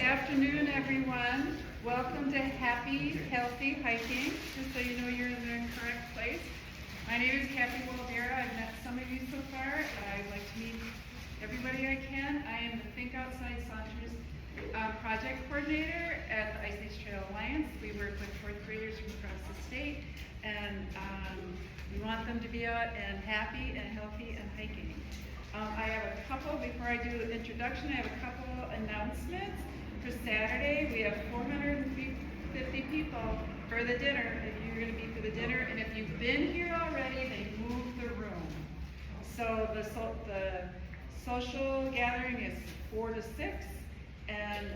afternoon, everyone. Welcome to Happy Healthy Hiking, just so you know you're in the correct place. My name is Kathy Waldera. I've met some of you so far, and I'd like to meet everybody I can. I am the Think Outside Saunters project coordinator at the Ice Age Trail Alliance. We work with fourth graders from across the state, and we want them to be out and happy and healthy and hiking. I have a couple, before I do the introduction, I have a couple announcements. For Saturday, we have 450 people for the dinner, if you're going to be for the dinner, and if you've been here already, they moved the room. So the social gathering is 4 to 6, and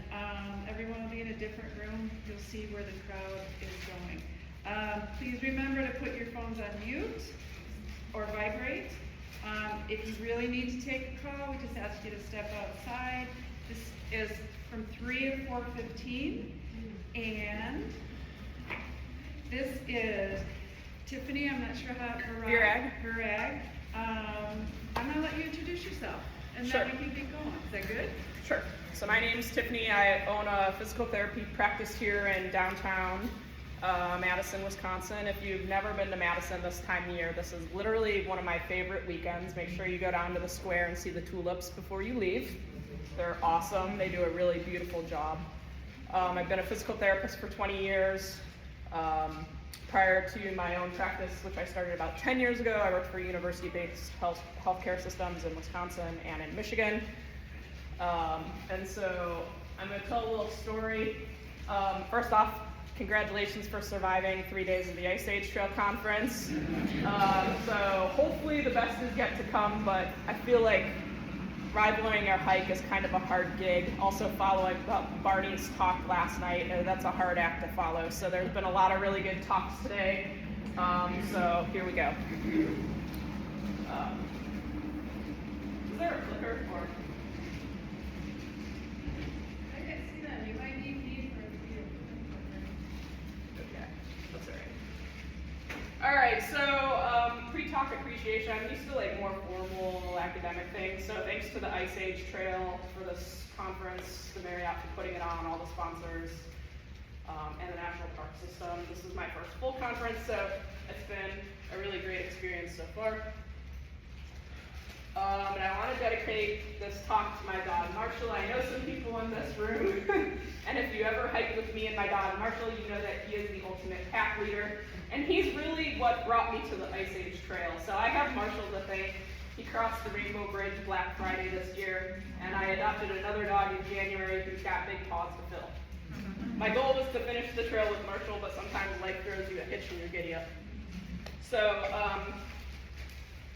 everyone will be in a different room. You'll see where the crowd is going. Please remember to put your phones on mute or vibrate. If you really need to take a call, we just ask you to step outside. This is from 3 to 4:15, and this is Tiffany. I'm not sure how Virag. I'm gonna let you introduce yourself, and Sure. then we can get going. Is that good? Sure. So my name's Tiffany. I own a physical therapy practice here in downtown Madison, Wisconsin. If you've never been to Madison this time of year, this is literally one of my favorite weekends. Make sure you go down to the square and see the tulips before you leave. They're awesome. They do a really beautiful job. I've been a physical therapist for 20 years. Prior to my own practice, which I started about 10 years ago, I worked for university-based healthcare systems in Wisconsin and in Michigan. And so I'm going to tell a little story. First off, congratulations for surviving 3 days of the Ice Age Trail Conference. So hopefully the best is yet to come, but I feel like rivaling our hike is kind of a hard gig. Also following Barney's talk last night, that's a hard act to follow. So there's been a lot of really good talks today. So here we go. Is there a clicker? Or? I can't see them. You might need me for a video. Okay, that's all right, so pre-talk appreciation. I'm used to like more formal academic things. So thanks to the Ice Age Trail for this conference, the Marriott for putting it on, all the sponsors, and the National Park System. This is my first full conference, so it's been a really great experience so far. And I want to dedicate this talk to my dog, Marshall. I know some people in this room, and if you ever hike with me and my dog, Marshall, you know that he is the ultimate pack leader, and he's really what brought me to the Ice Age Trail. So I have Marshall to thank. He crossed the Rainbow Bridge Black Friday this year, and I adopted another dog in January who's got big paws to fill. My goal was to finish the trail with Marshall, but sometimes life throws you a hitch when you're giddy up. So,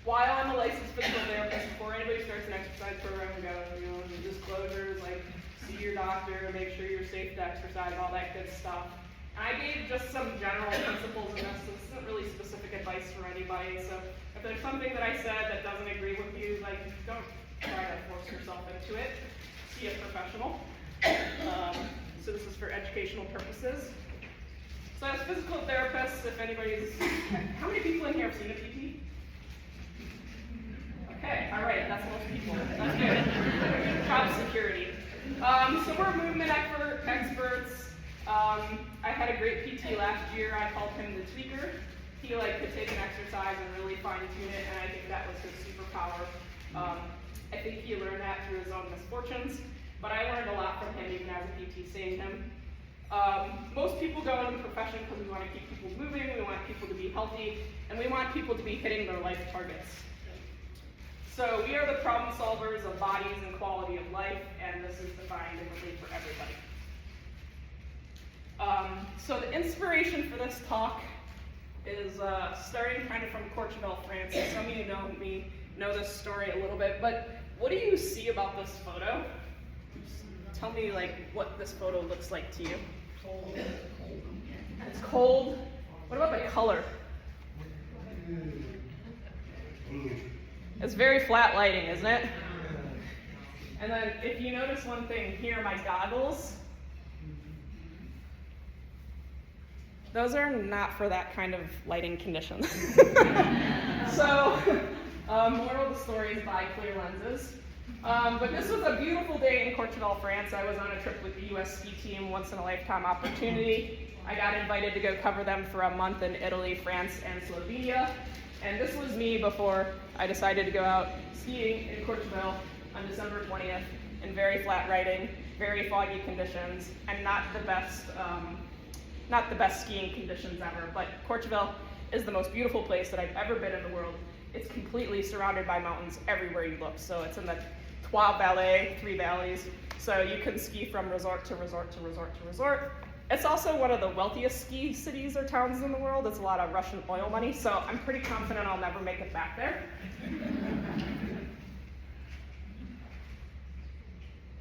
while I'm a licensed physical therapist, before anybody starts an exercise program, the disclosures like see your doctor, make sure you're safe to exercise, all that good stuff. And I gave just some general principles in this, so this isn't really specific advice for anybody. So if there's something that I said that doesn't agree with you, like don't try to force yourself into it. See a professional. So this is for educational purposes. So as physical therapists, if anybody's, how many people in here have seen a PT? Okay, all right, that's most people. That's good. Job security. So we're movement experts. I had a great PT last year. I called him the tweaker. He could take an exercise and really fine tune it, and I think that was his superpower. I think he learned that through his own misfortunes, but I learned a lot from him even as a PT, seeing him. Most people go into the profession because we want to keep people moving, we want people to be healthy, and we want people to be hitting their life targets. So we are the problem solvers of bodies and quality of life, and this is defined differently for everybody. So the inspiration for this talk is starting kind of from Courchevel, France. Some of you know this story a little bit, but what do you see about this photo? Tell me what this photo looks like to you. Cold. It's cold. What about the color? It's very flat lighting, isn't it? And then if you notice one thing here, my goggles, those are not for that kind of lighting condition. So Moral of the story is buy clear lenses. But this was a beautiful day in Courchevel, France. I was on a trip with the US ski team, once in a lifetime opportunity. I got invited to go cover them for a month in Italy, France, and Slovenia. And this was me before I decided to go out skiing in Courchevel on December 20th in very flat riding, very foggy conditions, and not the best skiing conditions ever. But Courchevel is the most beautiful place that I've ever been in the world. It's completely surrounded by mountains everywhere you look. So it's in the Trois Vallées, 3 valleys. So you can ski from resort to resort to resort to resort. It's also one of the wealthiest ski cities or towns in the world. It's a lot of Russian oil money, so I'm pretty confident I'll never make it back there.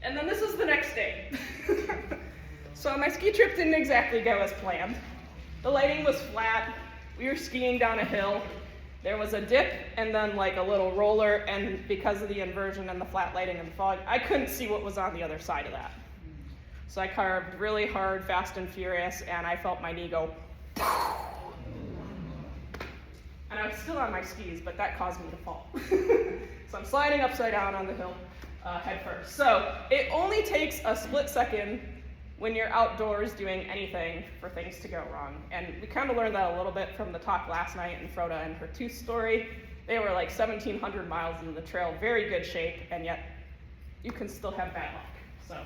And then this is the next day. So my ski trip didn't exactly go as planned. The lighting was flat. We were skiing down a hill. There was a dip and then like a little roller, and because of the inversion and the flat lighting and the fog, I couldn't see what was on the other side of that. So I carved really hard, fast and furious, and I felt my knee go. And I was still on my skis, but that caused me to fall. So I'm sliding upside down on the hill head first. So it only takes a split second when you're outdoors doing anything for things to go wrong. And we kind of learned that a little bit from the talk last night in Frode and her tooth story. They were like 1,700 miles into the trail, very good shape, and yet you can still have bad luck. So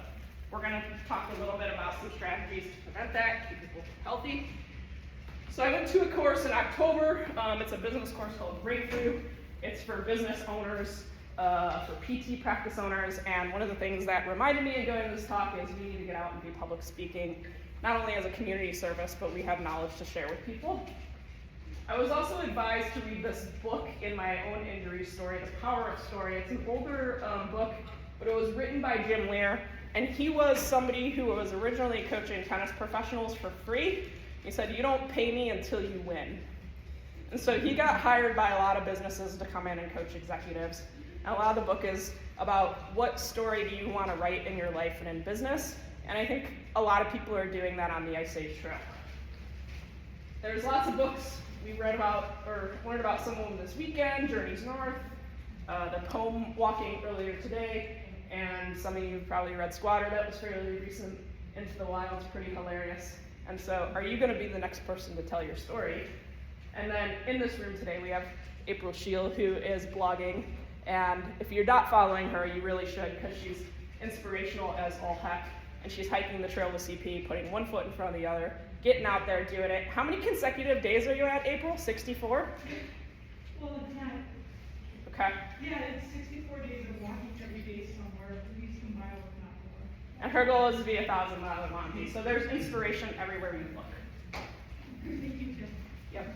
we're gonna talk a little bit about some strategies to prevent that, keep people healthy. So I went to a course in October. It's a business course called Breakthrough. It's for business owners, for PT practice owners, and one of the things that reminded me of going to this talk is we need to get out and do public speaking, not only as a community service, but we have knowledge to share with people. I was also advised to read this book in my own injury story, The Power of Story. It's an older book, but it was written by Jim Lear, and he was somebody who was originally coaching tennis professionals for free. He said, "You don't pay me until you win." And so he got hired by a lot of businesses to come in and coach executives. And a lot of the book is about what story do you want to write in your life and in business. And I think a lot of people are doing that on the Ice Age Trail. There's lots of books we read about or learned about. Some of them this weekend, Journeys North, the poem Walking earlier today, and some of you probably read Squatter, that was fairly recent. Into the Wild is pretty hilarious. And so are you going to be the next person to tell your story? And then in this room today we have April Scheel, who is blogging. And if you're not following her, you really should, because she's inspirational as all heck. And she's hiking the trail with CP, putting one foot in front of the other, getting out there, doing it. How many consecutive days are you at, April? 64? Well, it's not. Okay. Yeah, it's 64 days of walking every day somewhere, at least a mile, if not more. And her goal is to be 1,000 miles in Monty. So there's inspiration everywhere you look. Thank you, Tim. Yep.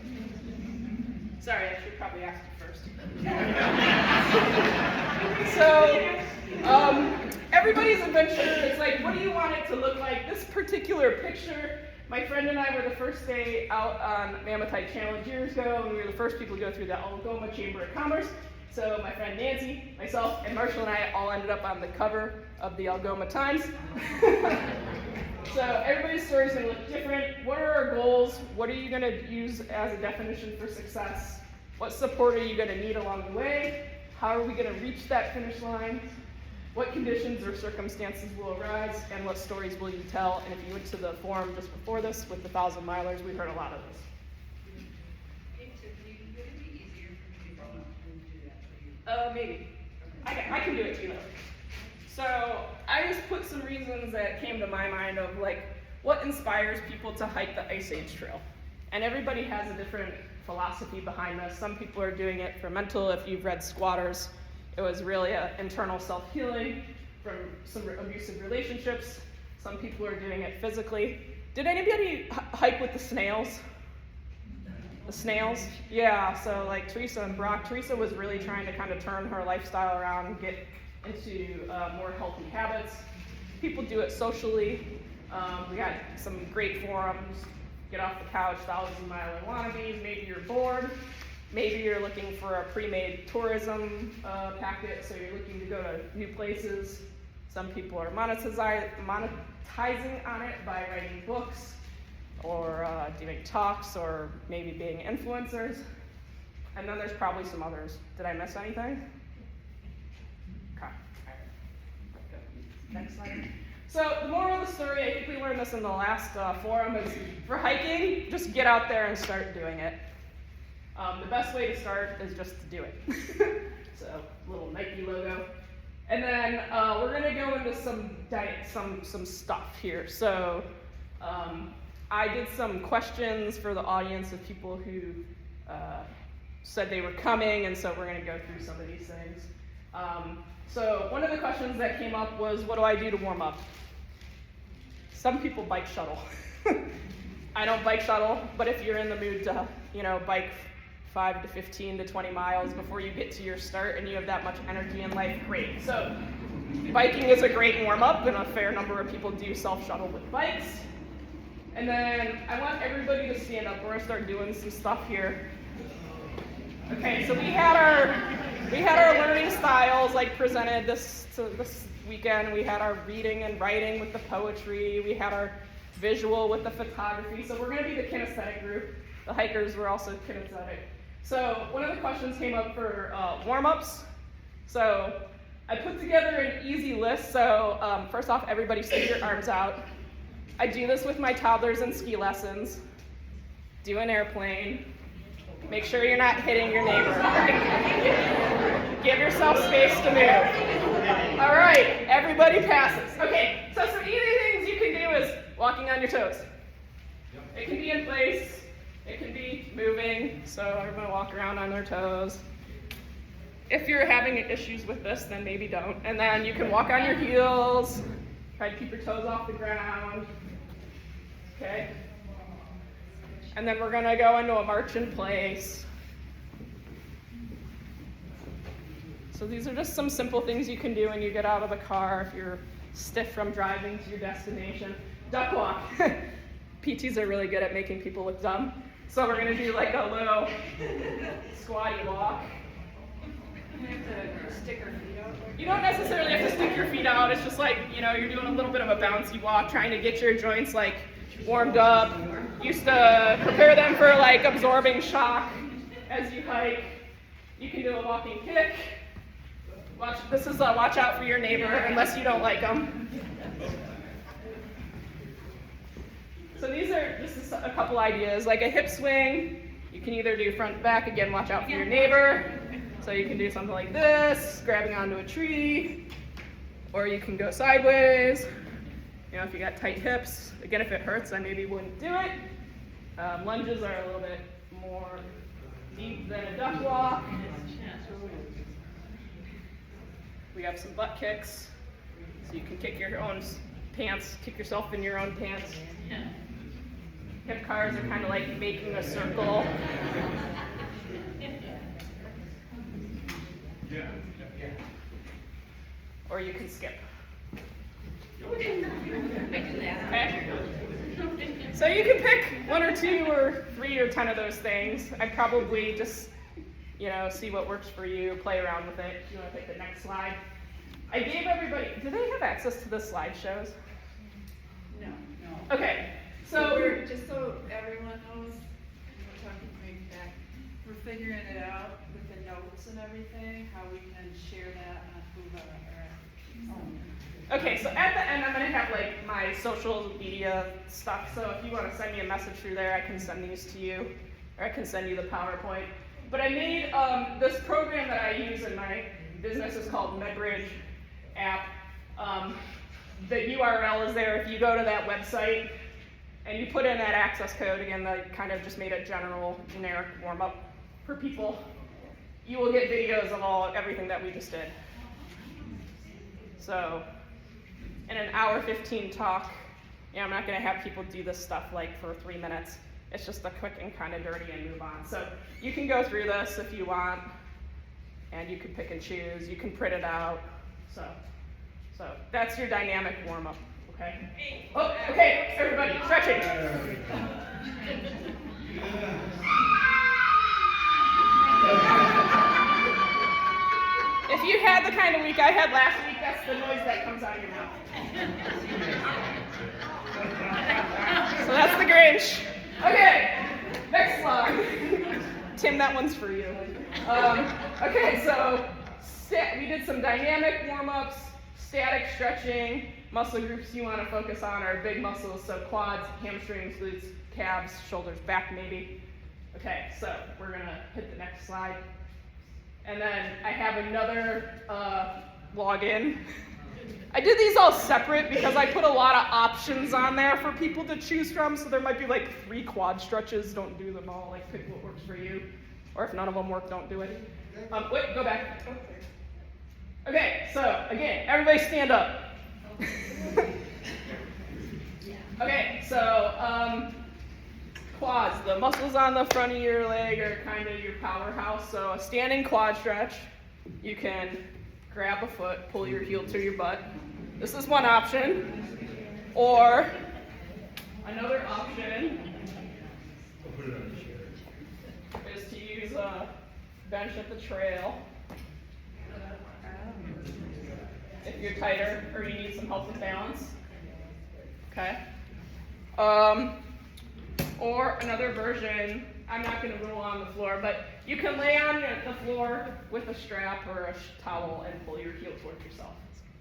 Sorry, I should probably ask you first. So, everybody's adventure is like, what do you want it to look like? This particular picture, my friend and I were the first day out on Mammoth Hike Challenge years ago, and we were the first people to go through the Algoma Chamber of Commerce. So my friend Nancy, myself, and Marshall and I all ended up on the cover of the Algoma Times. So everybody's story is going to look different. What are our goals? What are you going to use as a definition for success? What support are you going to need along the way? How are we going to reach that finish line? What conditions or circumstances will arise? And what stories will you tell? And if you went to the forum just before this with the 1,000 milers, we heard a lot of this. Hey, Tiffany, would it be easier for me to do that for you? Maybe. I can do it too, though. So I just put some reasons that came to my mind of like what inspires people to hike the Ice Age Trail. And everybody has a different philosophy behind this. Some people are doing it for mental. If you've read Squatters, it was really an internal self-healing from some abusive relationships. Some people are doing it physically. Did anybody hike with the snails? The snails? Yeah, so like Teresa and Brock. Teresa was really trying to kind of turn her lifestyle around and get into more healthy habits. People do it socially. We got some great forums. Get off the couch, 1,000-miler wannabes. Maybe you're bored. Maybe you're looking for a pre-made tourism packet, so you're looking to go to new places. Some people are monetizing on it by writing books or doing talks or maybe being influencers. And then there's probably some others. Did I miss anything? Okay. Next slide. So the moral of the story, I think we learned this in the last forum, is for hiking, just get out there and start doing it. The best way to start is just to do it. So, little Nike logo. And then we're gonna go into some stuff here. So I did some questions for the audience of people who said they were coming, and so we're gonna go through some of these things. So one of the questions that came up was, what do I do to warm up? Some people bike shuttle. I don't bike shuttle, but if you're in the mood to, bike 5 to 15 to 20 miles before you get to your start and you have that much energy in life, great. So biking is a great warm-up, and a fair number of people do self-shuttle with bikes. And then I want everybody to stand up. We're gonna start doing some stuff here. Okay, so we had our learning styles like presented this weekend. We had our reading and writing with the poetry. We had our visual with the photography. So we're gonna be the kinesthetic group. The hikers were also kinesthetic. So one of the questions came up for warm-ups. So I put together an easy list. So first off, everybody stick your arms out. I do this with my toddlers in ski lessons. Do an airplane. Make sure you're not hitting your neighbor. Give yourself space to move. All right, everybody passes. Okay, so some easy things you can do is walking on your toes. It can be in place. It can be moving, so everyone walk around on their toes. If you're having issues with this, then maybe don't. And then you can walk on your heels. Try to keep your toes off the ground. Okay? And then we're going to go into a march in place. So these are just some simple things you can do when you get out of the car if you're stiff from driving to your destination. Duck walk. PTs are really good at making people look dumb. So we're going to do like a little squatty walk. We have to stick our feet out. You don't necessarily have to stick your feet out. It's just like, you're doing a little bit of a bouncy walk, trying to get your joints like warmed up. Used to prepare them for like absorbing shock as you hike. You can do a walking kick. This is a watch out for your neighbor unless you don't like them. So these are just a couple ideas, like a hip swing. You can either do front back, again, watch out for your neighbor. So you can do something like this, grabbing onto a tree, or you can go sideways. If you got tight hips, again, if it hurts, I maybe wouldn't do it. Lunges are a little bit more deep than a duck walk. We have some butt kicks, so you can kick your own pants, kick yourself in your own pants. Hip cars are kind of like making a circle. Or you can skip. Okay? So you can pick 1 or 2 or 3 or 10 of those things. I'd probably just, see what works for you, play around with it. If you want to pick the next slide. I gave everybody, do they have access to the slideshows? No. Okay, so just so everyone knows, we're talking way back, we're figuring it out with the notes and everything, how we can share that on Hoover. Okay, so at the end, I'm going to have like my social media stuff. So if you want to send me a message through there, I can send these to you, or I can send you the PowerPoint. But I made this program that I use in my business is called MedBridge app. The URL is there. If you go to that website and you put in that access code, again, I kind of just made a generic warm-up for people, you will get videos of everything that we just did. So in an hour 15 talk, I'm not going to have people do this stuff like for 3 minutes. It's just a quick and kind of dirty and move on. So you can go through this if you want, and you can pick and choose. You can print it out. So that's your dynamic warm-up, okay? Oh, okay, everybody, stretching. If you had the kind of week I had last week, that's the noise that comes out of your mouth. So that's the Grinch. Okay, next slide. Tim, that one's for you. Okay, so we did some dynamic warm-ups, static stretching. Muscle groups you want to focus on are big muscles, so quads, hamstrings, glutes, calves, shoulders, back maybe. Okay, so we're gonna hit the next slide. And then I have another login. I did these all separate because I put a lot of options on there for people to choose from, so there might be like 3 quad stretches. Don't do them all, like pick what works for you. Or if none of them work, don't do it. Wait, go back. Okay, so again, everybody stand up. Okay, so quads, the muscles on the front of your leg are kind of your powerhouse. So a standing quad stretch, you can grab a foot, pull your heel to your butt. This is one option. Or another option is to use a bench at the trail. If you're tighter or you need some help with balance. Okay. Or another version, I'm not going to roll on the floor, but you can lay on the floor with a strap or a towel and pull your heel towards yourself.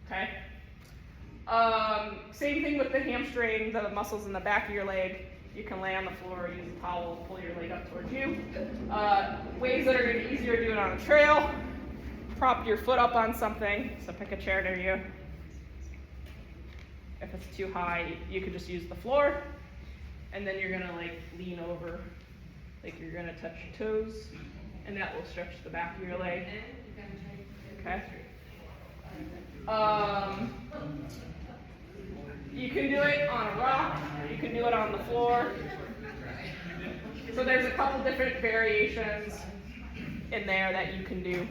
Okay. Same thing with the hamstring, the muscles in the back of your leg. You can lay on the floor, use a towel, pull your leg up towards you. Ways that are going to be easier to do it on a trail. Prop your foot up on something, so pick a chair near you. If it's too high, you could just use the floor, and then you're gonna like lean over, like you're gonna touch your toes, and that will stretch the back of your leg. Okay. You can do it on a rock, you can do it on the floor. So there's a couple different variations in there that you can do.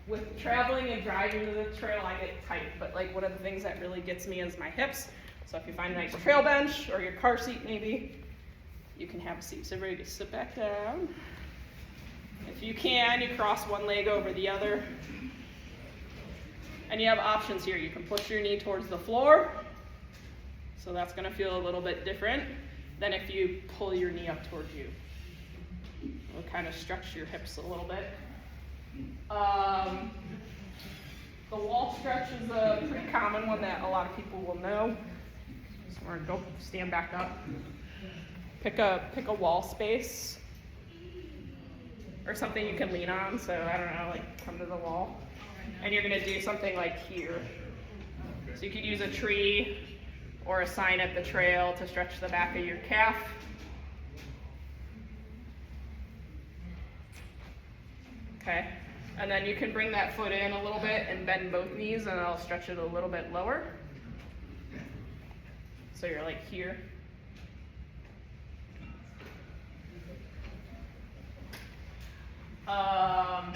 With traveling and driving to the trail, I get tight, but like one of the things that really gets me is my hips. So if you find a nice trail bench or your car seat maybe, you can have a seat. So everybody just sit back down. If you can, you cross one leg over the other. And you have options here. You can push your knee towards the floor. So that's gonna feel a little bit different than if you pull your knee up towards you. It'll kind of stretch your hips a little bit. The wall stretch is a pretty common one that a lot of people will know. So we're gonna go stand back up. Pick a wall space or something you can lean on. So I don't know, like come to the wall, and you're gonna do something like here. So you could use a tree or a sign at the trail to stretch the back of your calf. Okay, and then you can bring that foot in a little bit and bend both knees, and I'll stretch it a little bit lower. So you're like here. And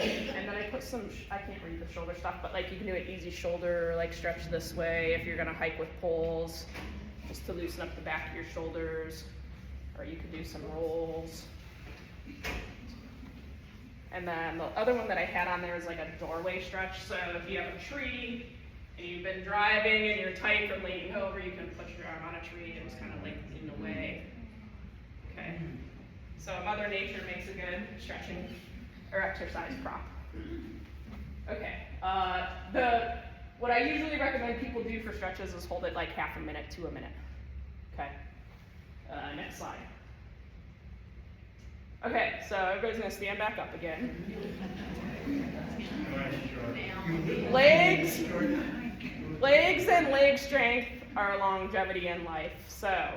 then I put some, I can't read the shoulder stuff, but like you can do an easy shoulder, like stretch this way if you're gonna hike with poles, just to loosen up the back of your shoulders, or you could do some rolls. And then the other one that I had on there is like a doorway stretch. So if you have a tree and you've been driving and you're tight from leaning over, you can push your arm on a tree and just kind of like in the way. Okay. So Mother Nature makes a good stretching or exercise prop. Okay. What I usually recommend people do for stretches is hold it like half a minute to a minute. Okay. Next slide. Okay, so everybody's gonna stand back up again. Legs and leg strength are longevity in life. So,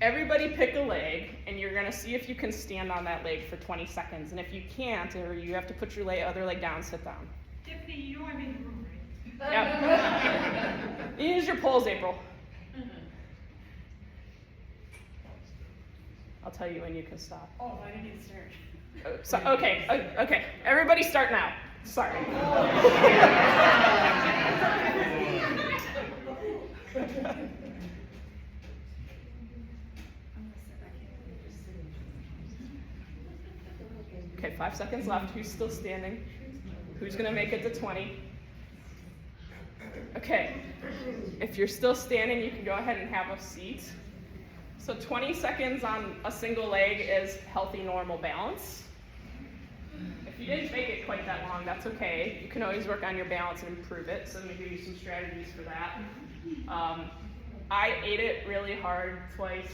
everybody pick a leg, and you're gonna see if you can stand on that leg for 20 seconds. And if you can't, or you have to put your other leg down, sit down. Tiffany, you know I'm in the room, right? Yep. Use your poles, April. I'll tell you when you can stop. Oh, I didn't even start. So, okay. Everybody start now. Sorry. Okay, 5 seconds left. Who's still standing? Who's gonna make it to 20? Okay. If you're still standing, you can go ahead and have a seat. So 20 seconds on a single leg is healthy, normal balance. If you didn't make it quite that long, that's okay. You can always work on your balance and improve it, so let me give you some strategies for that. I ate it really hard twice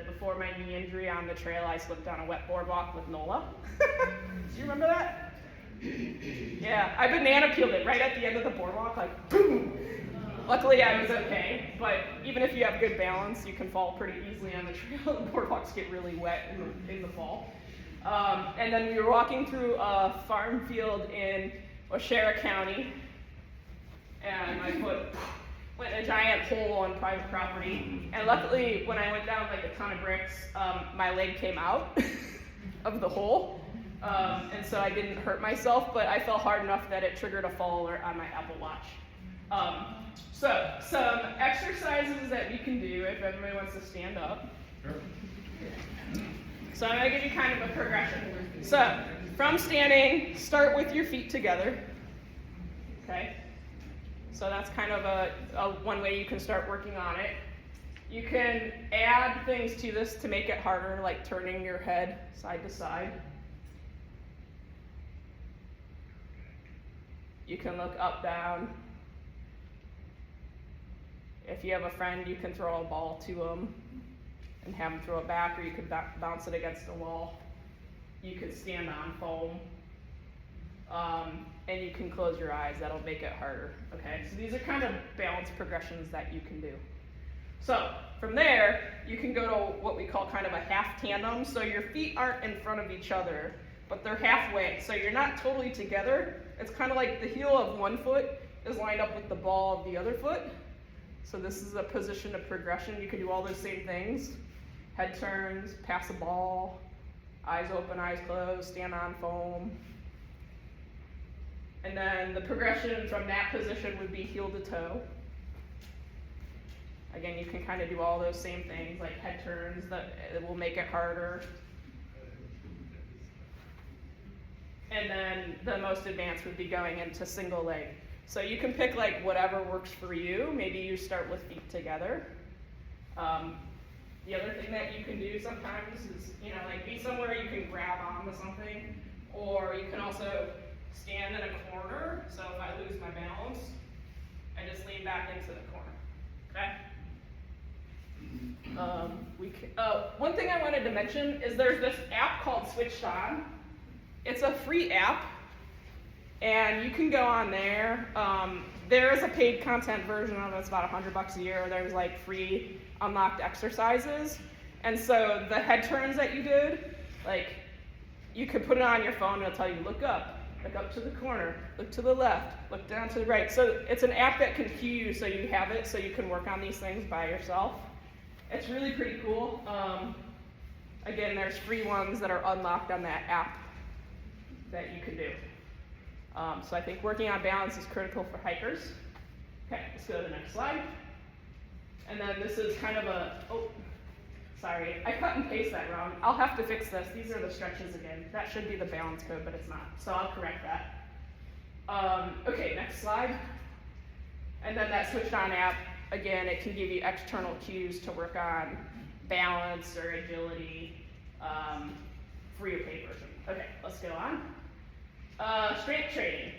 before my knee injury on the trail. I slipped down a wet boardwalk with Nola. Do you remember that? Yeah, I banana peeled it right at the end of the boardwalk, like boom. Luckily I was okay, but even if you have good balance, you can fall pretty easily on the trail. The boardwalks get really wet in the fall. And then we were walking through a farm field in Oshera County, and my foot went in a giant hole on private property. And luckily, when I went down like a ton of bricks, my leg came out of the hole. And so I didn't hurt myself, but I fell hard enough that it triggered a fall alert on my Apple Watch. So some exercises that you can do if everybody wants to stand up. Sure. So I'm going to give you kind of a progression. So from standing, start with your feet together. Okay? So that's kind of a one way you can start working on it. You can add things to this to make it harder, like turning your head side to side. You can look up, down. If you have a friend, you can throw a ball to them and have them throw it back, or you could bounce it against the wall. You could stand on foam. And you can close your eyes. That'll make it harder. Okay, so these are kind of balance progressions that you can do. So from there, you can go to what we call kind of a half tandem. So your feet aren't in front of each other, but they're halfway. So you're not totally together. It's kind of like the heel of one foot is lined up with the ball of the other foot. So this is a position of progression. You can do all those same things. Head turns, pass a ball, eyes open, eyes closed, stand on foam. And then the progression from that position would be heel to toe. Again, you can kind of do all those same things, like head turns, that it will make it harder. And then the most advanced would be going into single leg. So you can pick like whatever works for you. Maybe you start with feet together. The other thing that you can do sometimes is, like be somewhere you can grab onto something, or you can also stand in a corner. So if I lose my balance, I just lean back into the corner. Okay. One thing I wanted to mention is there's this app called Switched On. It's a free app, and you can go on there. There is a paid content version of it. It's about $100 a year. There's like free unlocked exercises. And so the head turns that you did, like you could put it on your phone and it'll tell you, look up to the corner, look to the left, look down to the right. So it's an app that can cue you so you have it so you can work on these things by yourself. It's really pretty cool. Again, there's free ones that are unlocked on that app that you can do. So I think working on balance is critical for hikers. Okay, let's go to the next slide. And then this is kind of sorry, I cut and paste that wrong. I'll have to fix this. These are the stretches again. That should be the balance code, but it's not. So I'll correct that. Okay, next slide. And then that Switched On app, again, it can give you external cues to work on balance or agility for your paid version. Okay, let's go on. Strength training.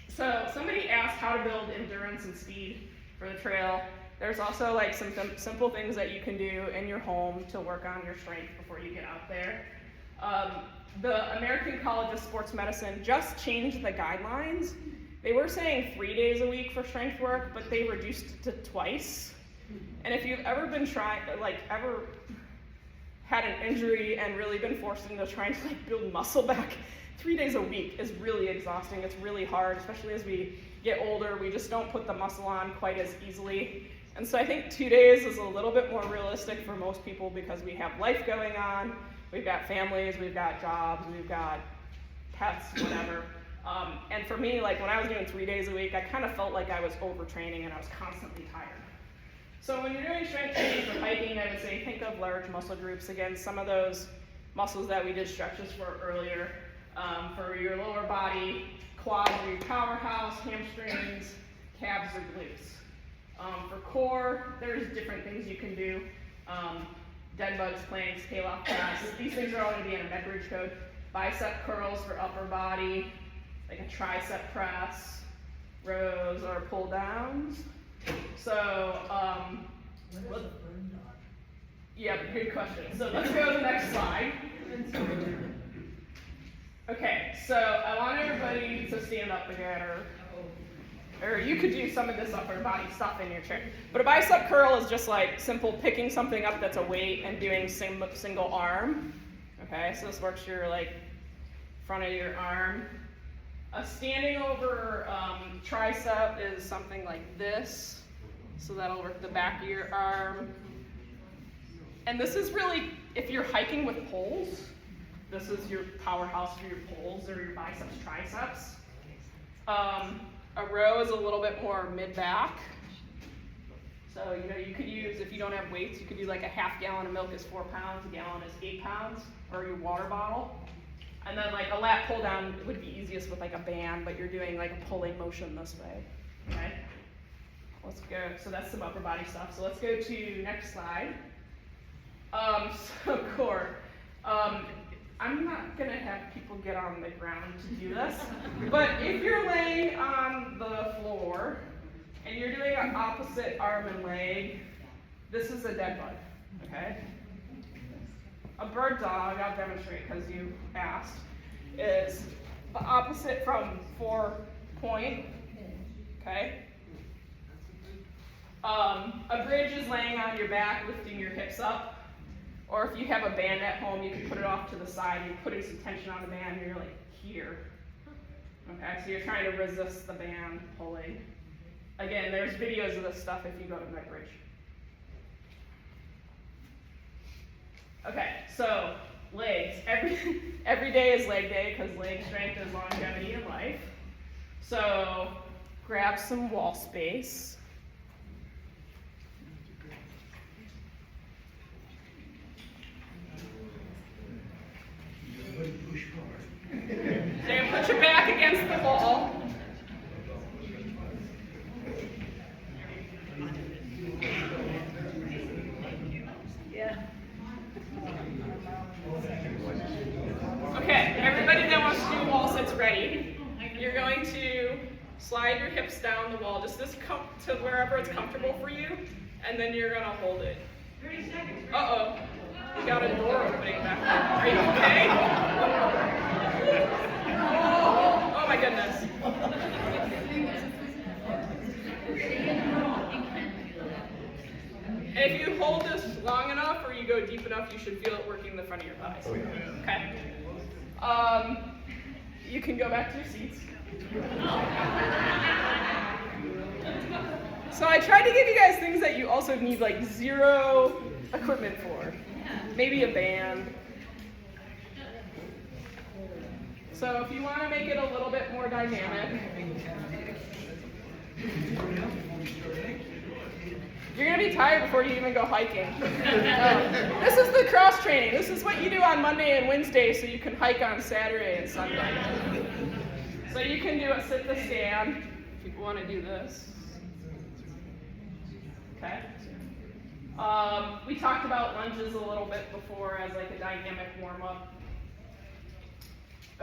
So somebody asked how to build endurance and speed for the trail. There's also like some simple things that you can do in your home to work on your strength before you get out there. The American College of Sports Medicine just changed the guidelines. They were saying 3 days a week for strength work, but they reduced it to twice. And if you've ever been ever had an injury and really been forced into trying to build muscle back, 3 days a week is really exhausting. It's really hard, especially as we get older. We just don't put the muscle on quite as easily. And so I think 2 days is a little bit more realistic for most people because we have life going on. We've got families, we've got jobs, we've got pets, whatever. And for me, when I was doing 3 days a week, I kind of felt like I was overtraining and I was constantly tired. So when you're doing strength training for hiking, I would say think of large muscle groups. Again, some of those muscles that we did stretches for earlier. For your lower body, quads are your powerhouse, hamstrings, calves or glutes. For core, there's different things you can do. Dead bugs, planks, tail off press. These things are all going to be in a MedBridge code. Bicep curls for upper body, like a tricep press, rows or pull downs. So, yeah, good question. So let's go to the next slide. Okay, so I want everybody to stand up again, or you could do some of this upper body stuff in your chair. But a bicep curl is just like simple picking something up that's a weight and doing single arm. Okay, so this works your like front of your arm. A standing over tricep is something like this. So that'll work the back of your arm. And this is really, if you're hiking with poles, this is your powerhouse for your poles or your biceps, triceps. A row is a little bit more mid-back. So, you could use, if you don't have weights, you could do like a half gallon of milk is 4 pounds, a gallon is 8 pounds, or your water bottle. And then like a lat pull down would be easiest with like a band, but you're doing like a pulling motion this way, okay? Let's go, so that's some upper body stuff. So let's go to next slide. So core. I'm not gonna have people get on the ground to do this, but if you're laying on the floor and you're doing an opposite arm and leg, this is a dead bug, okay? A bird dog, I'll demonstrate because you asked, is the opposite from 4-point, okay? A bridge is laying on your back, lifting your hips up. Or if you have a band at home, you can put it off to the side. You're putting some tension on the band, and you're like here. Okay, so you're trying to resist the band pulling. Again, there's videos of this stuff if you go to MedBridge. Okay, so legs. Every day is leg day because leg strength is longevity in life. So grab some wall space. Then put your back against the wall. Yeah. Okay, everybody that wants to do wall sits ready. You're going to slide your hips down the wall, just this to wherever it's comfortable for you, and then you're gonna hold it. 30 seconds. Uh-oh. You got a door opening back there. Are you okay? Oh my goodness. If you hold this long enough or you go deep enough, you should feel it working the front of your thighs. Okay. You can go back to your seats. So I tried to give you guys things that you also need like zero equipment for. Maybe a band. So if you want to make it a little bit more dynamic, you're going to be tired before you even go hiking. This is the cross training. This is what you do on Monday and Wednesday so you can hike on Saturday and Sunday. So you can do a sit to stand if people want to do this. Okay. We talked about lunges a little bit before as like a dynamic warm-up.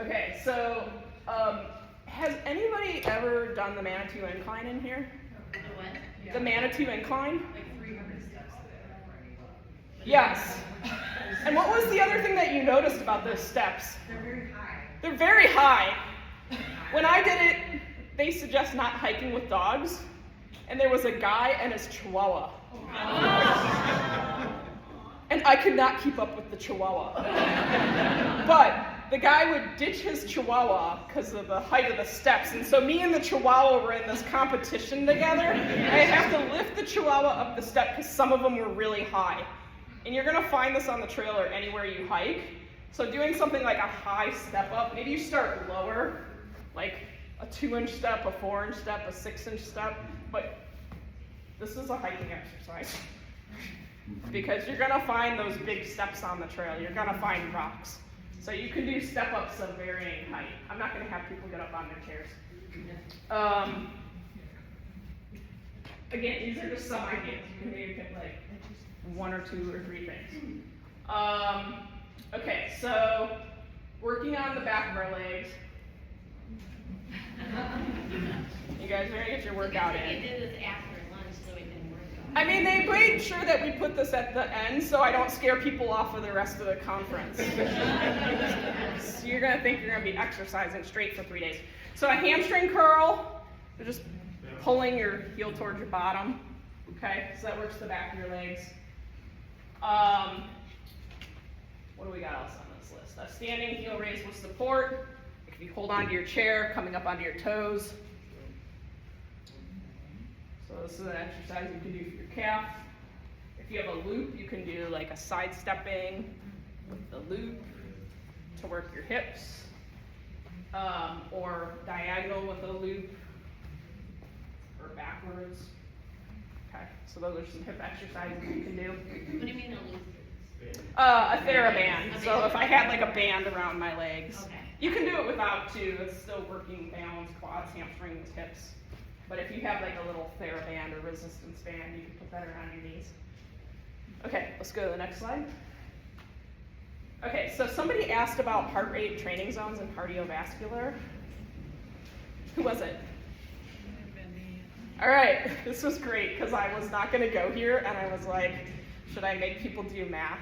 Okay, so has anybody ever done the Manitou Incline in here? The what? Yeah. The Manitou Incline? Like 300 steps. Yes. And what was the other thing that you noticed about those steps? They're very high. They're very high. When I did it, they suggest not hiking with dogs, and there was a guy and his chihuahua. And I could not keep up with the chihuahua. But the guy would ditch his chihuahua because of the height of the steps, and so me and the chihuahua were in this competition together. I have to lift the chihuahua up the step because some of them were really high. And you're gonna find this on the trail or anywhere you hike. So doing something like a high step up, maybe you start lower, like a 2-inch step, a 4-inch step, a 6-inch step, but this is a hiking exercise. Because you're gonna find those big steps on the trail. You're gonna find rocks. So you can do step ups of varying height. I'm not gonna have people get up on their chairs. Again, these are just some ideas. You can maybe pick like 1 or 2 or 3 things. Okay, so working on the back of our legs. You guys are gonna get your workout You in. did this after lunch so we can work on I mean, they made sure that we put this at the end so I don't scare people off of the rest of the conference. So you're gonna think you're gonna be exercising straight for 3 days. So a hamstring curl, you're just pulling your heel towards your bottom. Okay, so that works the back of your legs. What do we got else on this list? A standing heel raise with support. If you hold onto your chair, coming up onto your toes. So this is an exercise you can do for your calf. If you have a loop, you can do like a sidestepping with the loop to work your hips, or diagonal with a loop, or backwards. Okay, so those are some hip exercises you can do. What do you mean a loop? A TheraBand. So if I had like a band around my legs. Okay. You can do it without too. It's still working balance, quads, hamstrings, hips. But if you have like a little TheraBand or resistance band, you can put that around your knees. Okay, let's go to the next slide. Okay, so somebody asked about heart rate training zones and cardiovascular. Who was it? All right, this was great because I was not going to go here, and I was like, should I make people do math?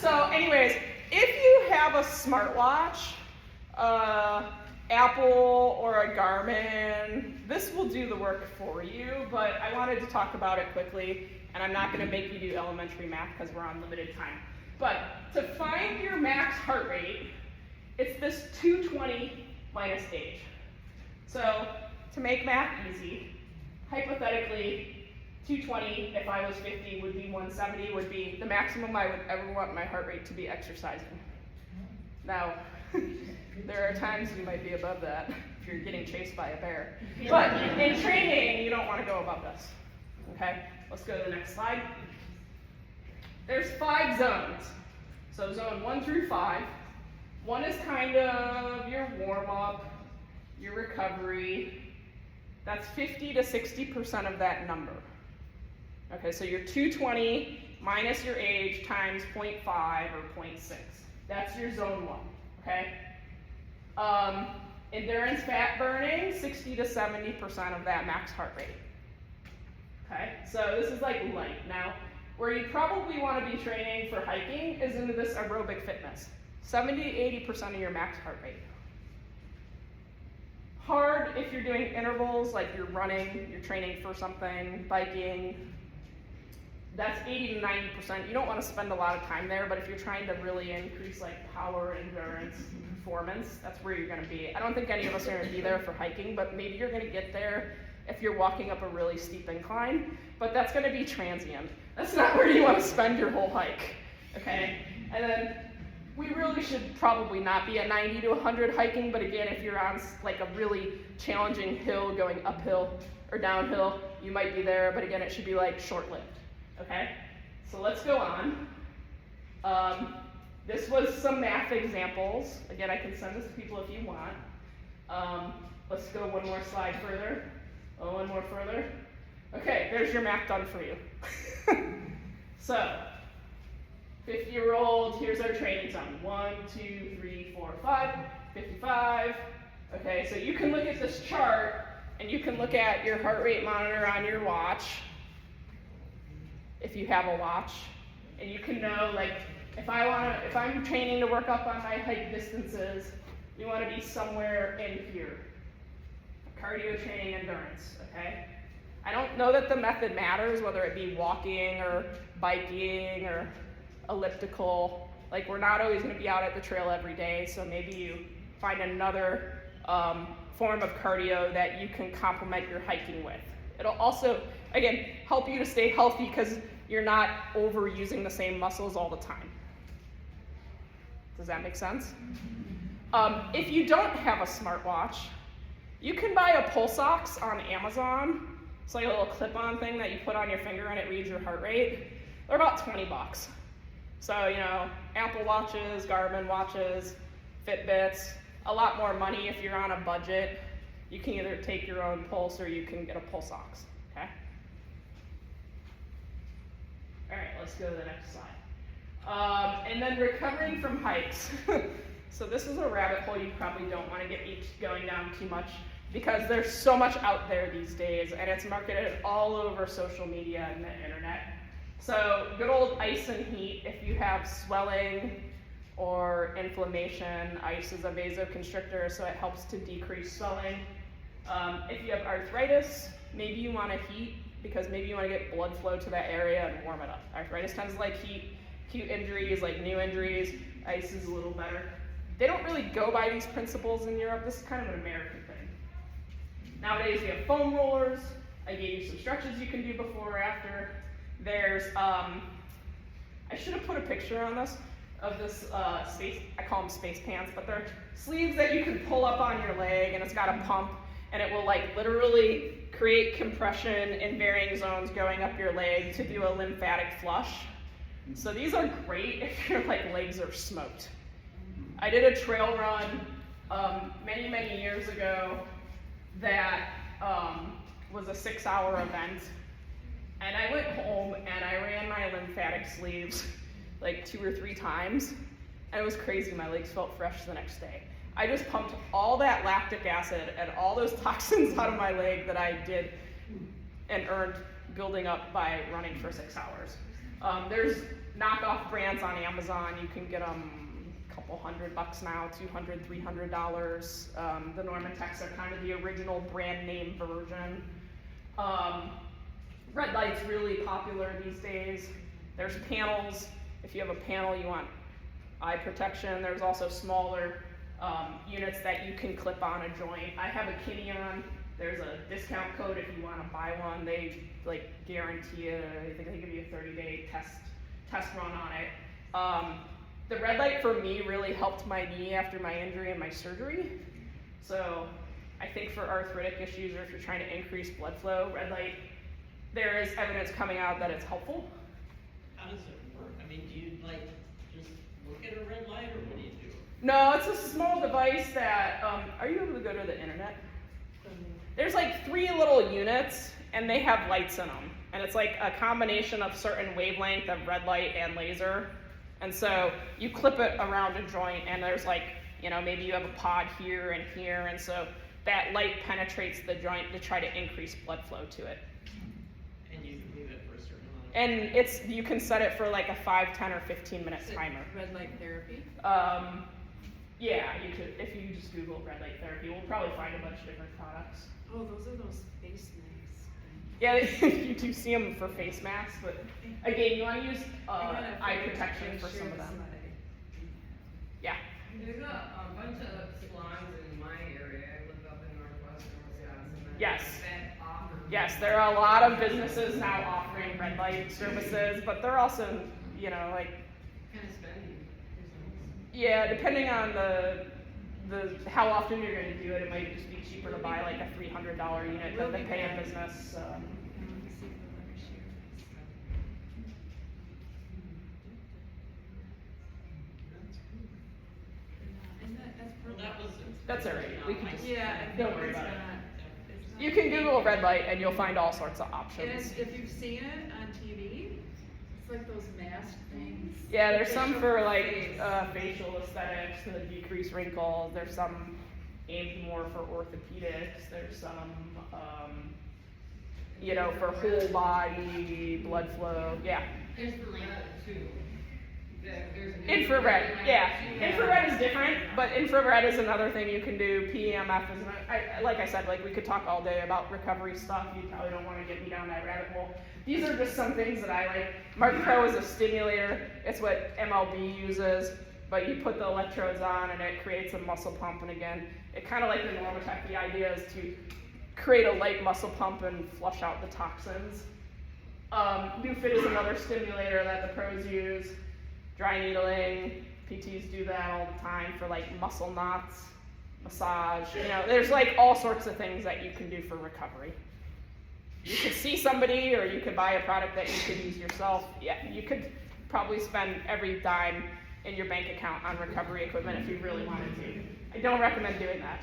So anyways, if you have a smartwatch, Apple or a Garmin, this will do the work for you, but I wanted to talk about it quickly, and I'm not going to make you do elementary math because we're on limited time. But to find your max heart rate, it's this 220 minus age. So to make math easy, hypothetically, 220, if I was 50, would be 170, would be the maximum I would ever want my heart rate to be exercising. Now, there are times you might be above that if you're getting chased by a bear. But in training, you don't want to go above this. Okay, let's go to the next slide. There's 5 zones. So zone 1 through 5. 1 is kind of your warm-up, your recovery. That's 50 to 60% of that number. Okay, so your 220 minus your age times 0.5 or 0.6. That's your zone 1, okay? Endurance fat burning, 60 to 70% of that max heart rate. Okay, so this is like light. Now, where you probably want to be training for hiking is into this aerobic fitness. 70 to 80% of your max heart rate. Hard if you're doing intervals, like you're running, you're training for something, biking. That's 80 to 90%. You don't want to spend a lot of time there, but if you're trying to really increase like power, endurance, performance, that's where you're going to be. I don't think any of us are going to be there for hiking, but maybe you're going to get there if you're walking up a really steep incline, but that's going to be transient. That's not where you want to spend your whole hike, okay? And then we really should probably not be at 90 to 100 hiking, but again, if you're on like a really challenging hill going uphill or downhill, you might be there, but again, it should be like short-lived, okay? So let's go on. This was some math examples. Again, I can send this to people if you want. Let's go one more slide further. Oh, one more further. Okay, there's your math done for you. So, 50-year-old, here's our training zone. 1, 2, 3, 4, 5, 55. Okay, so you can look at this chart and you can look at your heart rate monitor on your watch, if you have a watch, and you can know like if I'm training to work up on my hike distances, you want to be somewhere in here. Cardio training endurance, okay? I don't know that the method matters, whether it be walking or biking or elliptical. Like we're not always going to be out at the trail every day, so maybe you find another form of cardio that you can complement your hiking with. It'll also, again, help you to stay healthy because you're not overusing the same muscles all the time. Does that make sense? If you don't have a smartwatch, you can buy a pulse ox on Amazon. It's like a little clip-on thing that you put on your finger and it reads your heart rate. They're about 20 bucks. So, you know, Apple Watches, Garmin watches, Fitbits, a lot more money if you're on a budget. You can either take your own pulse or you can get a pulse ox, okay? All right, let's go to the next slide. And then recovering from hikes. So this is a rabbit hole you probably don't want to get going down too much because there's so much out there these days and it's marketed all over social media and the internet. So good old ice and heat, if you have swelling or inflammation, ice is a vasoconstrictor, so it helps to decrease swelling. If you have arthritis, maybe you want to heat because maybe you want to get blood flow to that area and warm it up. Arthritis tends to like heat. Acute injuries, like new injuries, ice is a little better. They don't really go by these principles in Europe. This is kind of an American thing. Nowadays we have foam rollers. I gave you some stretches you can do before or after. There's, I should have put a picture on this of this space, I call them space pants, but they're sleeves that you can pull up on your leg and it's got a pump and it will like literally create compression in varying zones going up your leg to do a lymphatic flush. So these are great if your like legs are smoked. I did a trail run many years ago that was a 6-hour event. And I went home and I ran my lymphatic sleeves like 2 or 3 times. And it was crazy, my legs felt fresh the next day. I just pumped all that lactic acid and all those toxins out of my leg that I did and earned building up by running for 6 hours. There's knockoff brands on Amazon. You can get them a couple $100 now, $200, $300. The Normatex are kind of the original brand name version. Red light's really popular these days. There's panels. If you have a panel, you want eye protection. There's also smaller units that you can clip on a joint. I have a Kineon. There's a discount code if you want to buy one. They like guarantee it. I think they give you a 30-day test run on it. The red light for me really helped my knee after my injury and my surgery. So I think for arthritic issues or if you're trying to increase blood flow, red light, there is evidence coming out that it's helpful. How does it work? I mean, do you like just look at a red light or what do you do? No, it's a small device that, are you able to go to the internet? There's like 3 little units and they have lights in them. And it's like a combination of certain wavelength of red light and laser. And so you clip it around a joint and there's like, you know, maybe you have a pod here and here. And so that light penetrates the joint to try to increase blood flow to it. And you can leave it for a certain amount of time? And you can set it for like a 5, 10, or 15 minute timer. Red light therapy? Yeah, you could, if you just Google red light therapy, we'll probably find a bunch of different products. Oh, those are those face masks. Yeah, you do see them for face masks, but again, you want to use eye protection for some of them. Yeah. There's a bunch of salons in my area. I live up in northwestern Wisconsin. Yes. That offer. Yes, there are a lot of businesses now offering red light services, but they're also, you know, like, Kind of spending. yeah, depending on the how often you're going to do it, it might just be cheaper to buy like a $300 unit than to pay a business. Well, that was. That's all right. We can just, Yeah, don't worry about it. it's not. You can Google red light and you'll find all sorts of And options. if you've seen it on TV, it's like those mask things. Yeah, there's They some show for the like face. facial aesthetics to decrease wrinkles. There's some aimed more for orthopedics. There's some, you know, for whole body blood flow. Yeah. There's the lamp too. There's an Infrared, yeah. too. Infrared is different, but infrared is another thing you can do. PEMF is, like I said, like we could talk all day about recovery stuff. You probably don't want to get me down that rabbit hole. These are just some things that I like. Mark Pro is a stimulator. It's what MLB uses, but you put the electrodes on and it creates a muscle pump. And again, it kind of like the Normatec, the idea is to create a light muscle pump and flush out the toxins. NewFit is another stimulator that the pros use. Dry needling, PTs do that all the time for like muscle knots, massage, you know, there's like all sorts of things that you can do for recovery. You could see somebody or you could buy a product that you could use yourself. Yeah, you could probably spend every dime in your bank account on recovery equipment if you really wanted to. I don't recommend doing that.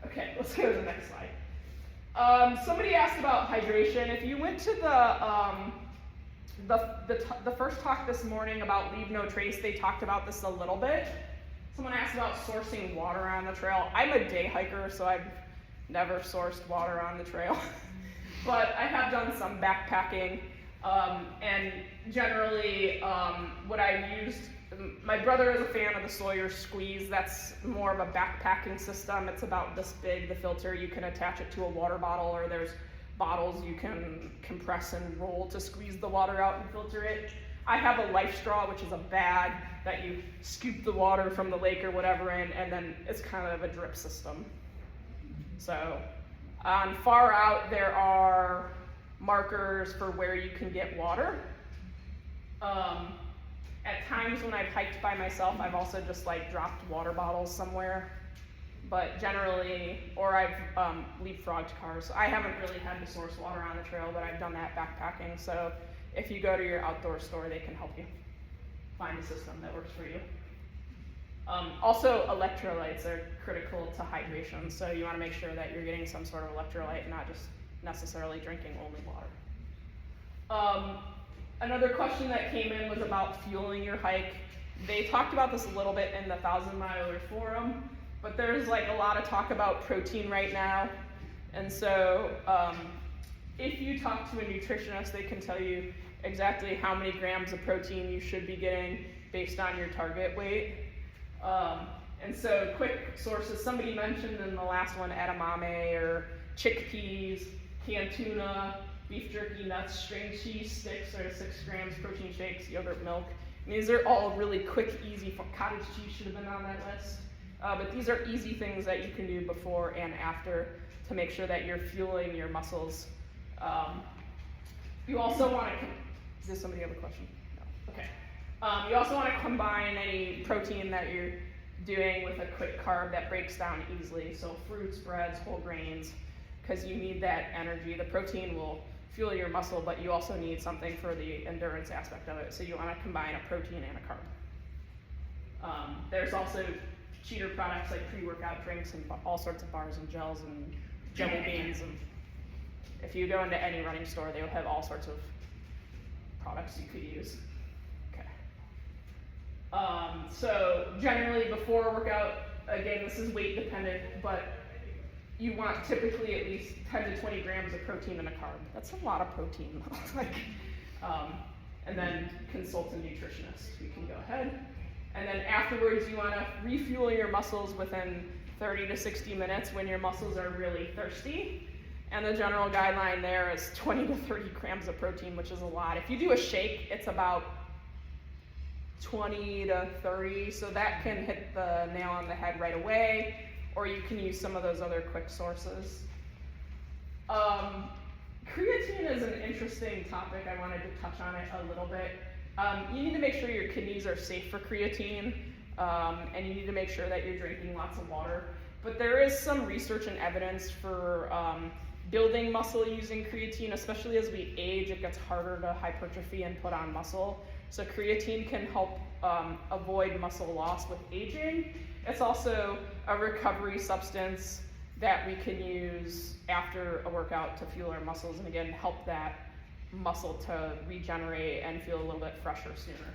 Okay, let's go to the next slide. Somebody asked about hydration. If you went to the the first talk this morning about leave no trace, they talked about this a little bit. Someone asked about sourcing water on the trail. I'm a day hiker, so I've never sourced water on the trail. But I have done some backpacking, and generally what I've used, my brother is a fan of the Sawyer Squeeze. That's more of a backpacking system. It's about this big, the filter. You can attach it to a water bottle, or there's bottles you can compress and roll to squeeze the water out and filter it. I have a Life Straw, which is a bag that you scoop the water from the lake or whatever in, and then it's kind of a drip system. So on far out, there are markers for where you can get water. At times when I've hiked by myself, I've also just like dropped water bottles somewhere. But generally, or I've leapfrogged cars. I haven't really had to source water on the trail, but I've done that backpacking. So if you go to your outdoor store, they can help you find a system that works for you. Also, electrolytes are critical to hydration. So you want to make sure that you're getting some sort of electrolyte, not just necessarily drinking only water. Another question that came in was about fueling your hike. They talked about this a little bit in the 1,000 Miler forum, but there's like a lot of talk about protein right now. And so if you talk to a nutritionist, they can tell you exactly how many grams of protein you should be getting based on your target weight. And so quick sources, somebody mentioned in the last one edamame or chickpeas, canned tuna, beef jerky, nuts, string cheese sticks or 6 grams, protein shakes, yogurt, milk. And these are all really quick, easy. Cottage cheese should have been on that list. But these are easy things that you can do before and after to make sure that you're fueling your muscles. You also want to, does somebody have a question? No. Okay. You also want to combine any protein that you're doing with a quick carb that breaks down easily. So fruits, breads, whole grains, because you need that energy. The protein will fuel your muscle, but you also need something for the endurance aspect of it. So you want to combine a protein and a carb. There's also cheater products like pre-workout drinks and all sorts of bars and gels and jelly beans. And if you go into any running store, they will have all sorts of products you could use. Okay. So generally before a workout, again, this is weight dependent, but you want typically at least 10 to 20 grams of protein in a carb. That's a lot of protein. And then consult a nutritionist. We can go ahead. And then afterwards, you want to refuel your muscles within 30 to 60 minutes when your muscles are really thirsty. And the general guideline there is 20 to 30 grams of protein, which is a lot. If you do a shake, it's about 20 to 30, so that can hit the nail on the head right away, or you can use some of those other quick sources. Creatine is an interesting topic. I wanted to touch on it a little bit. You need to make sure your kidneys are safe for creatine, and you need to make sure that you're drinking lots of water. But there is some research and evidence for building muscle using creatine. Especially as we age, it gets harder to hypertrophy and put on muscle. So creatine can help avoid muscle loss with aging. It's also a recovery substance that we can use after a workout to fuel our muscles and again help that muscle to regenerate and feel a little bit fresher sooner.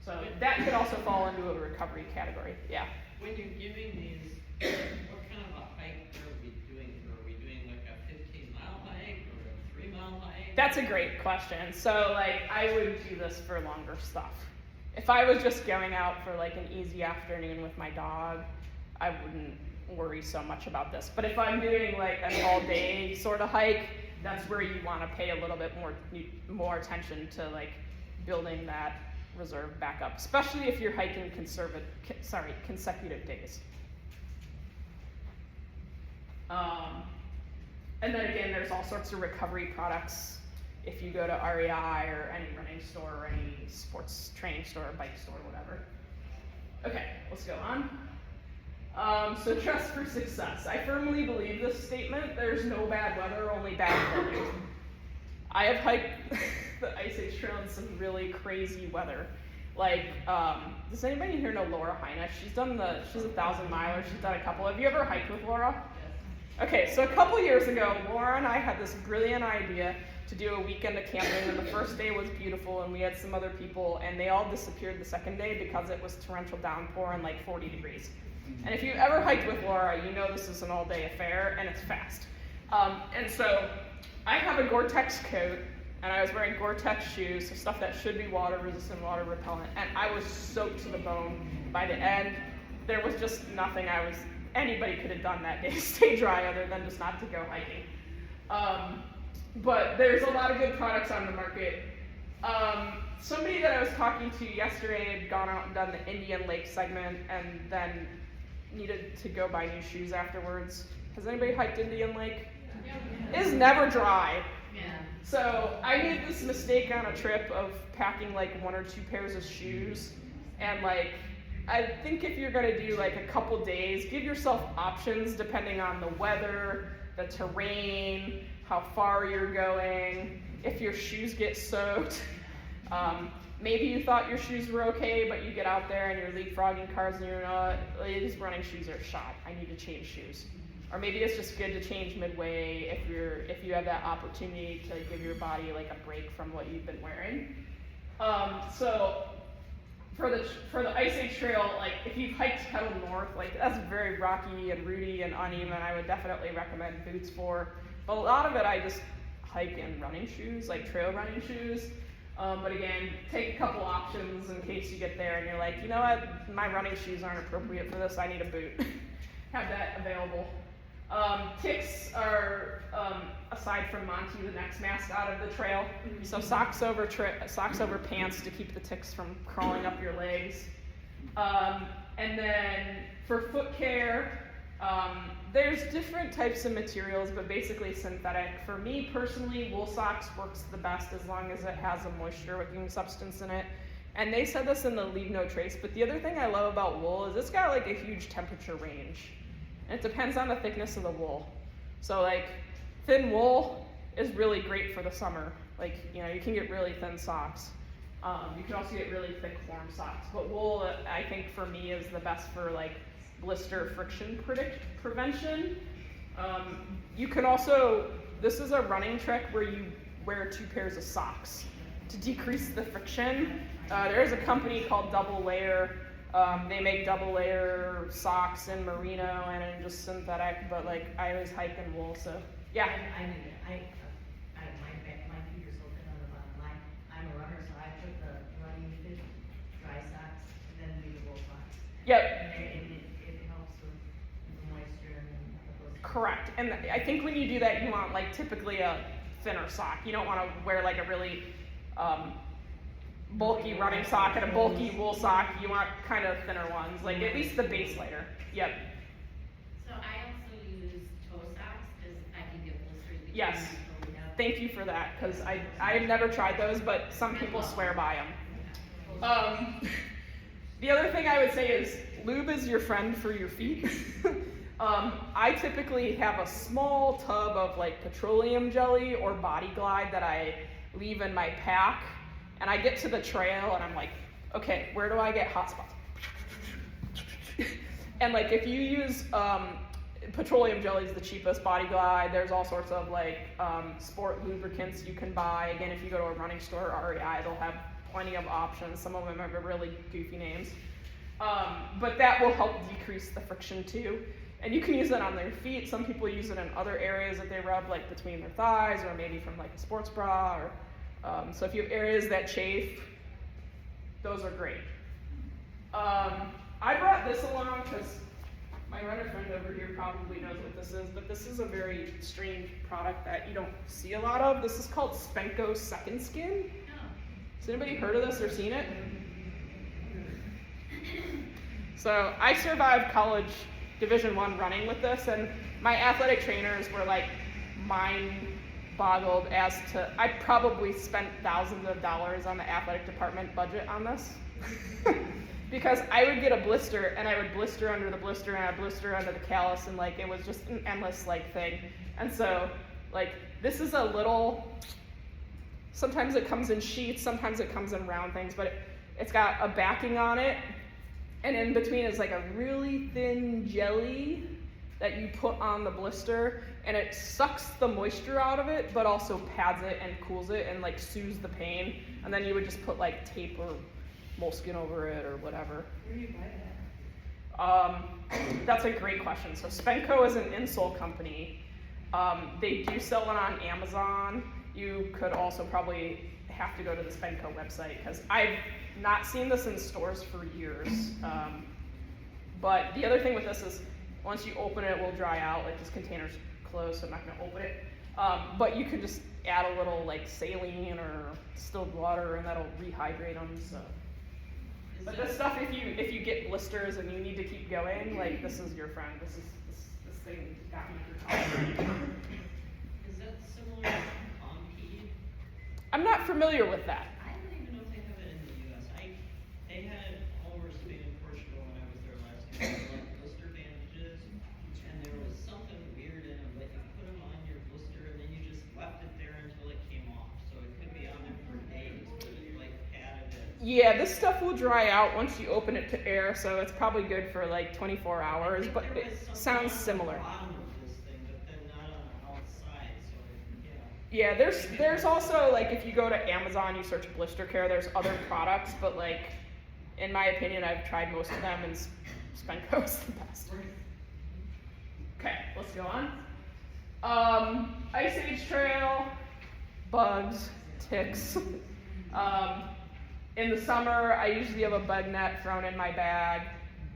So that could also fall into a recovery category. Yeah. When you're giving these, what kind of a hike are we doing? Are we doing like a 15-mile hike or a 3-mile hike? That's a great question. So like I would do this for longer stuff. If I was just going out for like an easy afternoon with my dog, I wouldn't worry so much about this. But if I'm doing like an all-day sort of hike, that's where you want to pay a little bit more attention to like building that reserve back up, especially if you're hiking consecutive days. And then again, there's all sorts of recovery products. If you go to REI or any running store or any sports training store, bike store, whatever. Okay, let's go on. So trust for success. I firmly believe this statement. There's no bad weather, only bad running. I have hiked the Ice Age Trail in some really crazy weather. Like, does anybody here know Laura Heine? She's a 1,000 miler. She's done a couple. Have you ever hiked with Laura? Yes. Okay, so a couple years ago, Laura and I had this brilliant idea to do a weekend of camping, and the first day was beautiful, and we had some other people, and they all disappeared the second day because it was torrential downpour and like 40 degrees. And if you ever hiked with Laura, you know this is an all-day affair, and it's fast. And so I have a Gore-Tex coat, and I was wearing Gore-Tex shoes, so stuff that should be water-resistant, water-repellent, and I was soaked to the bone. By the end, there was just nothing anybody could have done that day to stay dry other than just not to go hiking. But there's a lot of good products on the market. Somebody that I was talking to yesterday had gone out and done the Indian Lake segment and then needed to go buy new shoes afterwards. Has anybody hiked Indian Lake? It is never dry. Yeah. So I made this mistake on a trip of packing like 1 or 2 pairs of shoes, and like I think if you're gonna do like a couple days, give yourself options depending on the weather, the terrain, how far you're going, if your shoes get soaked. Maybe you thought your shoes were okay, but you get out there and you're leapfrogging cars and you're not, these running shoes are shot, I need to change shoes. Or maybe it's just good to change midway if you have that opportunity to give your body like a break from what you've been wearing. So for the Ice Age Trail, like if you've hiked Kettle North, like that's very rocky and rooty and uneven. I would definitely recommend boots for. But a lot of it I just hike in running shoes, like trail running shoes. But again, take a couple options in case you get there and you're like, you know what, my running shoes aren't appropriate for this, I need a boot. Have that available. Ticks are, aside from Monty, the next mascot of the trail. So socks over pants to keep the ticks from crawling up your legs. And then for foot care, there's different types of materials, but basically synthetic. For me personally, wool socks works the best as long as it has a moisture-wicking substance in it. And they said this in the Leave No Trace, but the other thing I love about wool is it's got like a huge temperature range. And it depends on the thickness of the wool. So like thin wool is really great for the summer. Like, you know, you can get really thin socks. You can also get really thick warm socks. But wool, I think for me, is the best for like blister friction prevention. You can also, this is a running trick where you wear 2 pairs of socks to decrease the friction. There's a company called Double Layer. They make double layer socks in merino and in just synthetic, but like I always hike in wool, so yeah. My feet are so thin on the bottom. I'm a runner, so I put the running fit dry socks and then do the wool socks. Yep. And it helps with the moisture and those. Correct. And I think when you do that, you want like typically a thinner sock. You don't want to wear like a really bulky running sock and a bulky wool sock. You want kind of thinner ones, like at least the base layer. Yep. So I also use toe socks because I can get blisters between Yes. my toe and Thank you for that, because I have never tried those, but some people swear by them. The other thing I would say is lube is your friend for your feet. I typically have a small tub of like petroleum jelly or Body Glide that I leave in my pack, and I get to the trail and I'm like, okay, where do I get hot spots? And like if you use petroleum jelly is the cheapest. Body Glide, there's all sorts of like sport lubricants you can buy. Again, if you go to a running store or REI, they'll have plenty of options. Some of them have really goofy names. But that will help decrease the friction too. And you can use it on their feet. Some people use it in other areas that they rub, like between their thighs or maybe from like a sports bra. Or so if you have areas that chafe, those are great. I brought this along because my runner friend over here probably knows what this is, but this is a very strange product that you don't see a lot of. This is called Spenco Second Skin. Has anybody heard of this or seen it? So I survived college Division I running with this, and my athletic trainers were like mind-boggled as to, I probably spent thousands of dollars on the athletic department budget on this. Because I would get a blister, and I would blister under the blister, and I'd blister under the callus, and like it was just an endless like thing. And so like this is a little, sometimes it comes in sheets, sometimes it comes in round things, but it's got a backing on it, and in between is like a really thin jelly that you put on the blister, and it sucks the moisture out of it, but also pads it and cools it and like soothes the pain. And then you would just put like tape or moleskin over it or whatever. Where do you buy that? That's a great question. So Spenco is an insole company. They do sell it on Amazon. You could also probably have to go to the Spenco website because I've not seen this in stores for years. But the other thing with this is once you open it, it will dry out. Like this container's closed, so I'm not gonna open it. But you can just add a little like saline or distilled water, and that'll rehydrate them. So. But this stuff, if you get blisters and you need to keep going, like this is your friend. This thing got me through college. Is that similar to Compeed? I'm not familiar with that. I don't even know if they have it in the US. They had it all over Spain and Portugal when I was there last year. They were like blister bandages, and there was something weird in them, like you put them on your blister and then you just left it there until it came off. So it could be on there for days, but it like padded it. Yeah, this stuff will dry out once you open it to air, so it's probably good for like 24 hours, but it sounds similar. Yeah, there's also like if you go to Amazon, you search blister care, there's other products, but like in my opinion, I've tried most of them and Spenco's the best. Okay, let's go on. Ice Age Trail, bugs, ticks. In the summer, I usually have a bug net thrown in my bag.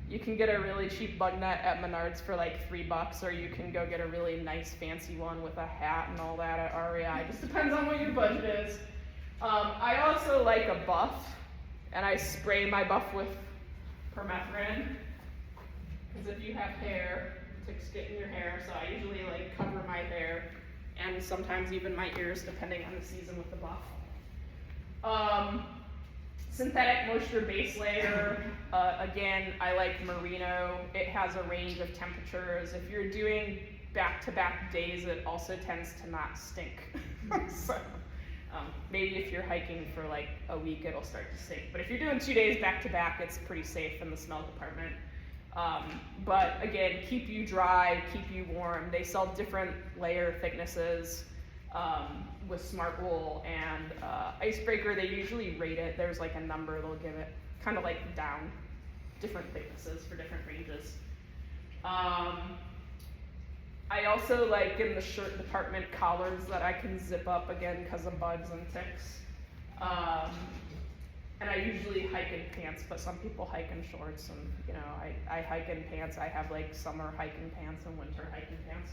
You can get a really cheap bug net at Menards for like $3, or you can go get a really nice fancy one with a hat and all that at REI. Just depends on what your budget is. I also like a buff, and I spray my buff with permethrin. Because if you have hair, ticks get in your hair, so I usually like cover my hair and sometimes even my ears, depending on the season with the buff. Synthetic moisture base layer, again, I like merino. It has a range of temperatures. If you're doing back-to-back days, it also tends to not stink. So maybe if you're hiking for like a week, it'll start to stink. But if you're doing 2 days back-to-back, it's pretty safe in the smell department. But again, keep you dry, keep you warm. They sell different layer thicknesses. With Smart Wool and Icebreaker, they usually rate it. There's like a number they'll give it, kind of like down, different thicknesses for different ranges. I also like in the shirt department collars that I can zip up again because of bugs and ticks. And I usually hike in pants, but some people hike in shorts, and you know, I hike in pants. I have like summer hiking pants and winter hiking pants.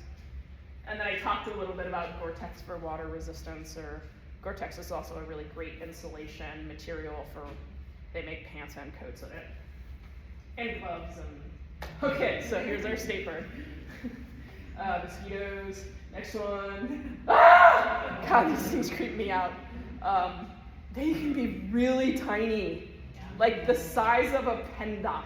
And then I talked a little bit about Gore-Tex for water resistance, or Gore-Tex is also a really great insulation material for, they make pants and coats of it. And gloves and, okay, so here's our state bird. Mosquitoes, next one. Ah! God, these things creep me out. They can be really tiny, like the size of a PennDOT.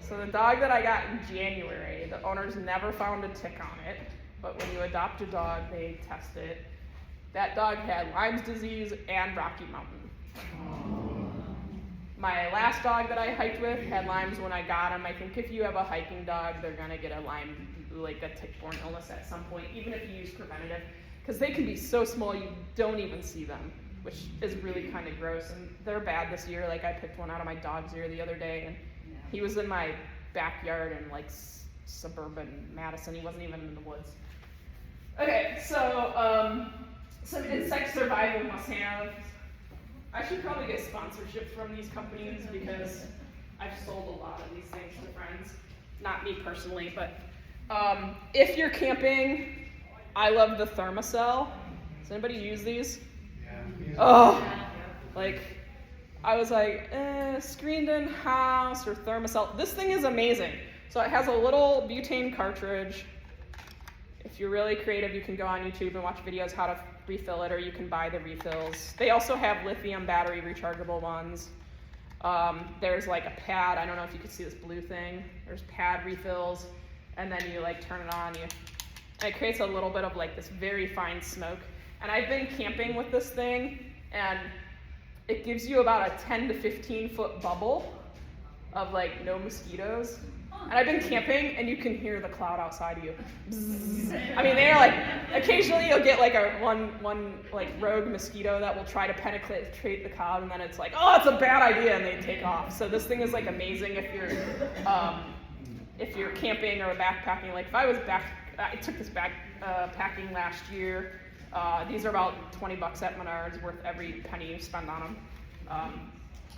So the dog that I got in January, the owners never found a tick on it, but when you adopt a dog, they test it. That dog had Lyme's disease and Rocky Mountain. My last dog that I hiked with had Lyme's when I got him. I think if you have a hiking dog, they're gonna get a Lyme, like a tick-borne illness at some point, even if you use preventative, because they can be so small you don't even see them, which is really kind of gross, and they're bad this year. Like I picked one out of my dog's ear the other day, and he was in my backyard in like suburban Madison. He wasn't even in the woods. Okay, so some insect survival must-haves. I should probably get sponsorship from these companies because I've sold a lot of these things to friends. Not me personally, but if you're camping, I love the Thermacell. Does anybody use these? Yeah. Oh, like. I was like, screened in house or Thermacell. This thing is amazing. So it has a little butane cartridge. If you're really creative, you can go on YouTube and watch videos how to refill it, or you can buy the refills. They also have lithium battery rechargeable ones. There's like a pad. I don't know if you can see this blue thing. There's pad refills, and then you like turn it on. And it creates a little bit of like this very fine smoke. And I've been camping with this thing, and it gives you about a 10 to 15 foot bubble, of like no mosquitoes. And I've been camping, and you can hear the cloud outside of you. Bzzz. I mean, they're like, occasionally you'll get like a one like rogue mosquito that will try to penetrate the cloud, and then it's like, oh, it's a bad idea, and they take off. So this thing is like amazing if you're camping or backpacking. Like if I was I took this backpacking last year. These are about $20 at Menards, worth every penny you spend on them.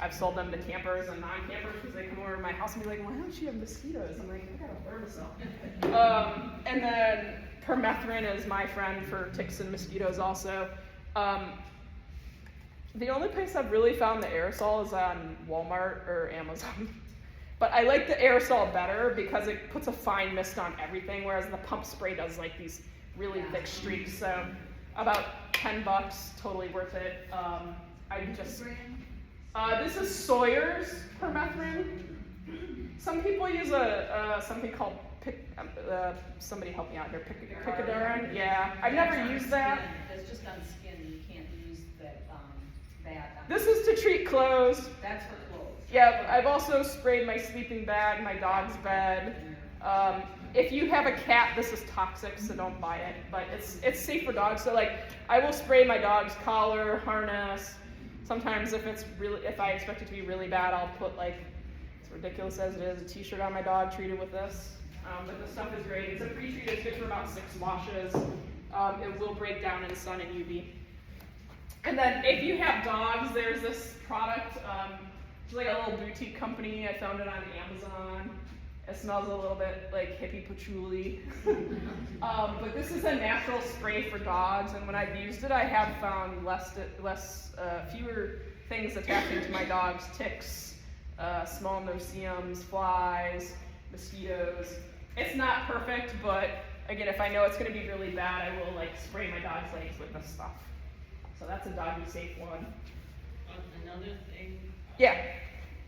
I've sold them to campers and non-campers because they come over to my house and be like, why don't you have mosquitoes? I'm like, I got a Thermacell. And then permethrin is my friend for ticks and mosquitoes also. The only place I've really found the aerosol is on Walmart or Amazon. But I like the aerosol better because it puts a fine mist on everything, whereas the pump spray does like these really thick streaks. So about $10, totally worth it. This is Sawyer's permethrin. Some people use something called somebody help me out here. Picadarn. Yeah, I've never used that. It's just on skin. You can't use that. This is to treat clothes. That's for clothes. Yeah, I've also sprayed my sleeping bag, my dog's bed. If you have a cat, this is toxic, so don't buy it. But it's safe for dogs. So like, I will spray my dog's collar, harness. Sometimes if I expect it to be really bad, I'll put like, as ridiculous as it is, a t-shirt on my dog treated with this. But the stuff is great. It's a pre-treat, it's good for about 6 washes. It will break down in sun and UV. And then if you have dogs, there's this product, it's like a little boutique company. I found it on Amazon. It smells a little bit like hippie patchouli. But this is a natural spray for dogs, and when I've used it, I have found fewer things attaching to my dog's ticks, small no-see-ums, flies, mosquitoes. It's not perfect, but again, if I know it's going to be really bad, I will like spray my dog's legs with this stuff. So that's a doggy safe one. Another thing. Yeah.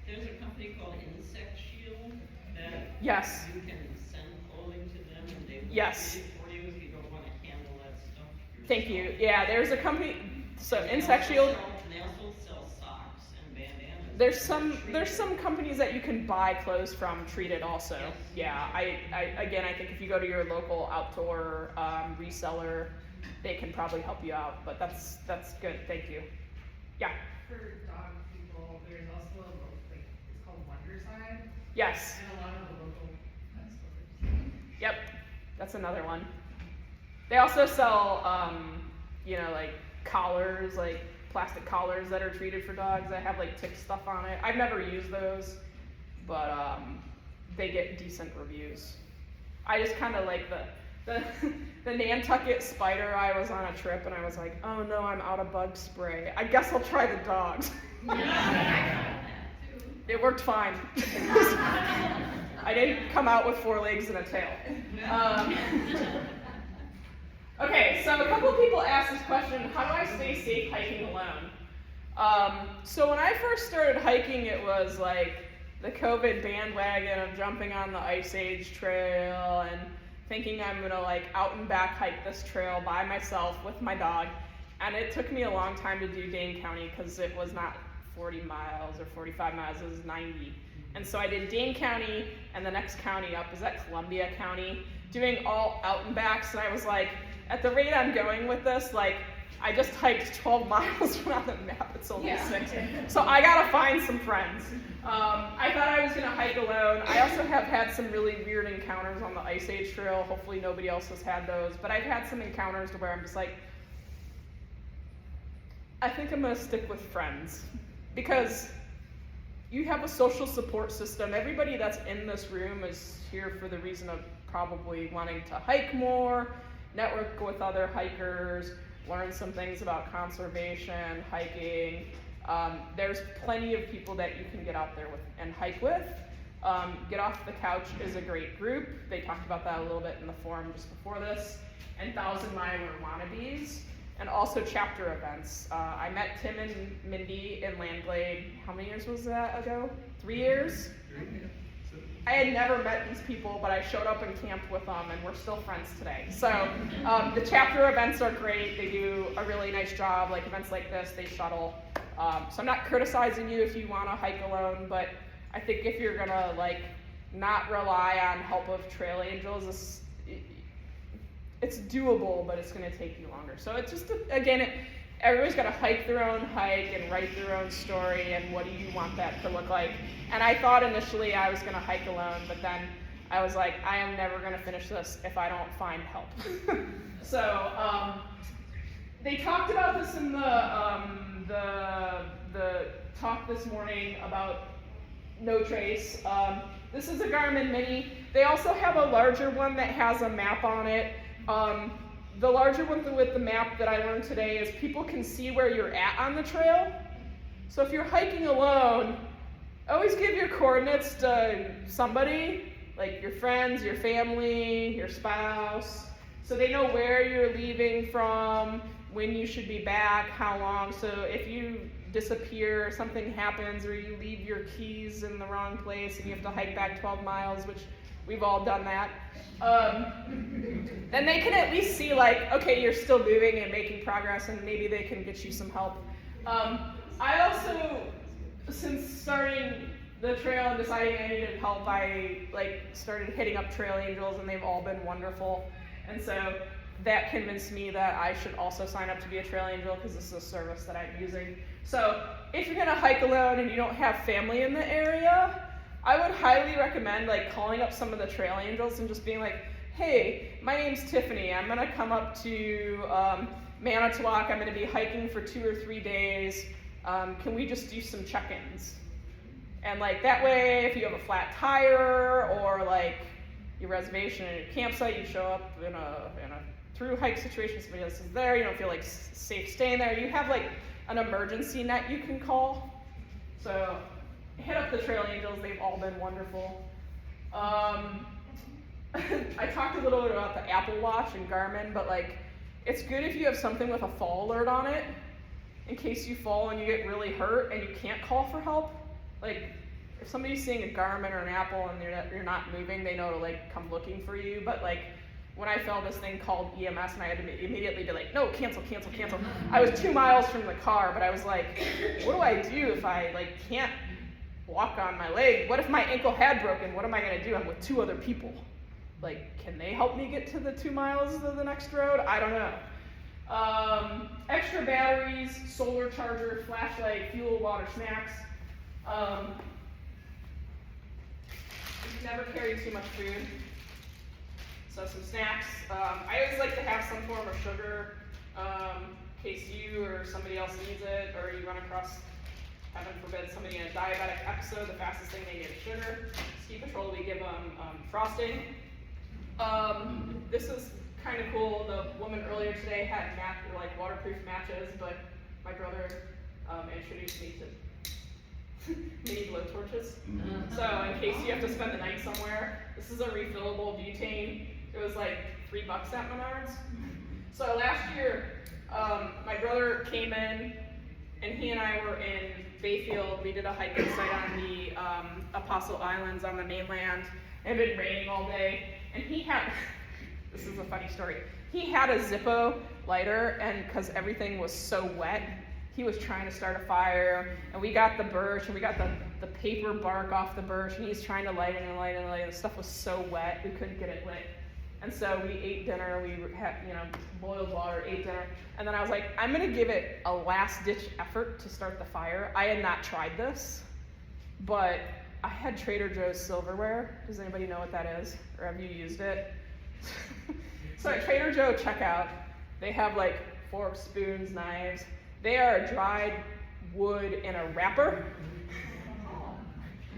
There's a company called Insect Shield that Yes. you can send clothing to them and they will Yes. treat it for you if you don't want to handle that stuff yourself. Thank you. Yeah, there's a company. So They Insect also Shield. They also sell socks and bandanas. There's some companies that you can buy clothes from treated also. Yeah, I think if you go to your local outdoor reseller, they can probably help you out. But that's good. Thank you. Yeah. For dog people, there's also it's called Wonderside, Yes. and a lot of the local pet stores. Yep. That's another one. They also sell like collars, like plastic collars that are treated for dogs that have like tick stuff on it. I've never used those, but they get decent reviews. I just kind of like the Nantucket spider. I was on a trip and I was like, oh no, I'm out of bug spray. I guess I'll try the dogs. It worked fine. I didn't come out with 4 legs and a tail. Okay, so a couple of people asked this question, how do I stay safe hiking alone? So when I first started hiking, it was like the COVID bandwagon of jumping on the Ice Age trail and thinking I'm gonna like out and back hike this trail by myself with my dog. And it took me a long time to do Dane County because it was not 40 miles or 45 miles, it was 90. And so I did Dane County, and the next county up is at Columbia County, doing all out and backs. And I was like, at the rate I'm going with this, like, I just hiked 12 miles when on the map it's only 6. So I gotta find some friends. I thought I was gonna hike alone. I also have had some really weird encounters on the Ice Age Trail. Hopefully nobody else has had those, but I've had some encounters to where I'm just like, I think I'm gonna stick with friends. Because you have a social support system. Everybody that's in this room is here for the reason of probably wanting to hike more, network with other hikers, learn some things about conservation, hiking. There's plenty of people that you can get out there with and hike with. Get Off the Couch is a great group. They talked about that a little bit in the forum just before this. And 1,000 Miler Wannabes. And also chapter events. I met Tim and Mindy in Landglade, how many years was that ago? 3 years? I had never met these people, but I showed up and camped with them, and we're still friends today. So the chapter events are great. They do a really nice job, like events like this, they shuttle. So I'm not criticizing you if you want to hike alone, but I think if you're gonna like not rely on help of trail angels, it's doable, but it's gonna take you longer. So it's just, again, everybody's got to hike their own hike and write their own story, and what do you want that to look like? And I thought initially I was gonna hike alone, but then I was like, I am never gonna finish this if I don't find help. So they talked about this in the talk this morning about No Trace. This is a Garmin Mini. They also have a larger one that has a map on it. The larger one with the map that I learned today is people can see where you're at on the trail. So if you're hiking alone, always give your coordinates to somebody, like your friends, your family, your spouse, so they know where you're leaving from, when you should be back, how long. So if you disappear, something happens, or you leave your keys in the wrong place and you have to hike back 12 miles, which we've all done that, then they can at least see like, okay, you're still moving and making progress, and maybe they can get you some help. I also, since starting the trail and deciding I needed help, I started hitting up trail angels, and they've all been wonderful. And so that convinced me that I should also sign up to be a trail angel, because this is a service that I'm using. So if you're gonna hike alone and you don't have family in the area, I would highly recommend calling up some of the trail angels and just being like, hey, my name's Tiffany. I'm gonna come up to Manitowoc. I'm gonna be hiking for 2 or 3 days. Can we just do some check-ins? And that way, if you have a flat tire or your reservation and your campsite, you show up in a through hike situation, somebody else is there, you don't feel safe staying there, you have an emergency net you can call. So hit up the trail angels, they've all been wonderful. I talked a little bit about the Apple Watch and Garmin, but it's good if you have something with a fall alert on it, in case you fall and you get really hurt and you can't call for help. If somebody's seeing a Garmin or an Apple and you're not moving, they know to come looking for you. But when I fell, this thing called EMS, and I had to immediately be like, no, cancel. I was 2 miles from the car, but I was like, what do I do if I can't walk on my leg? What if my ankle had broken? What am I gonna do? I'm with 2 other people. Can they help me get to the 2 miles of the next road? I don't know. Extra batteries, solar charger, flashlight, fuel, water, snacks. Never carry too much food. So some snacks. I always like to have some form of sugar, in case you or somebody else needs it, or you run across, heaven forbid, somebody in a diabetic episode. The fastest thing they get is sugar. Ski Patrol, we give them frosting. This is kind of cool. The woman earlier today had waterproof matches, but my brother introduced me to mini blowtorches. So in case you have to spend the night somewhere, this is a refillable butane. It was $3 at Menards. So last year, my brother came in, and he and I were in Bayfield. We did a hiking site on the Apostle Islands on the mainland. It had been raining all day, and he had, this is a funny story, he had a Zippo lighter, and because everything was so wet, he was trying to start a fire, and we got the birch, and we got the paper bark off the birch, and he's trying to light it and light it and light it. The stuff was so wet, we couldn't get it lit. And so we ate dinner, we had, boiled water, ate dinner, and then I was like, I'm gonna give it a last-ditch effort to start the fire. I had not tried this, but I had Trader Joe's silverware. Does anybody know what that is? Or have you used it? So at Trader Joe checkout, they have forks, spoons, knives. They are dried wood in a wrapper.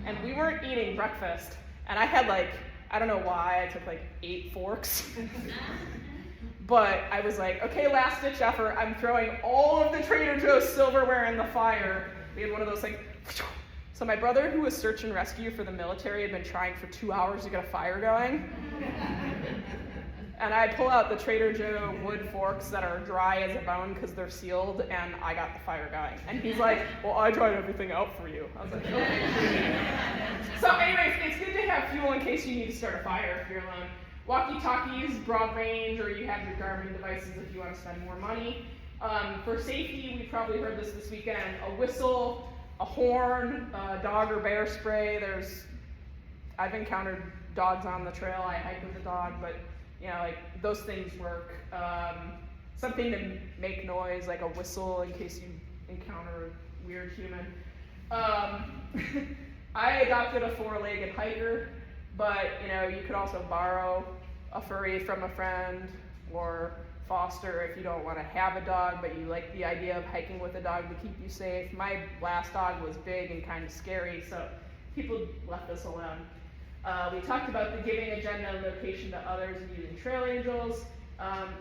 And we weren't eating breakfast. And I had I don't know why, I took 8 forks. But I was like, okay, last ditch effort. I'm throwing all of the Trader Joe's silverware in the fire. We had one of those so my brother, who was search and rescue for the military, had been trying for 2 hours to get a fire going. And I pull out the Trader Joe wood forks that are dry as a bone because they're sealed, and I got the fire going. And he's like, well, I tried everything out for you. I was like, okay. So anyways, it's good to have fuel in case you need to start a fire if you're alone. Walkie-talkies, broad range, or you have your Garmin devices if you want to spend more money. For safety, we probably heard this weekend, a whistle, a horn, dog or bear spray. I've encountered dogs on the trail. I hike with a dog, but like those things work. Something to make noise, like a whistle in case you encounter a weird human. I adopted a 4-legged hiker, but you could also borrow a furry from a friend or foster if you don't want to have a dog, but you like the idea of hiking with a dog to keep you safe. My last dog was big and kind of scary, so people left us alone. We talked about the giving agenda and location to others and using trail angels,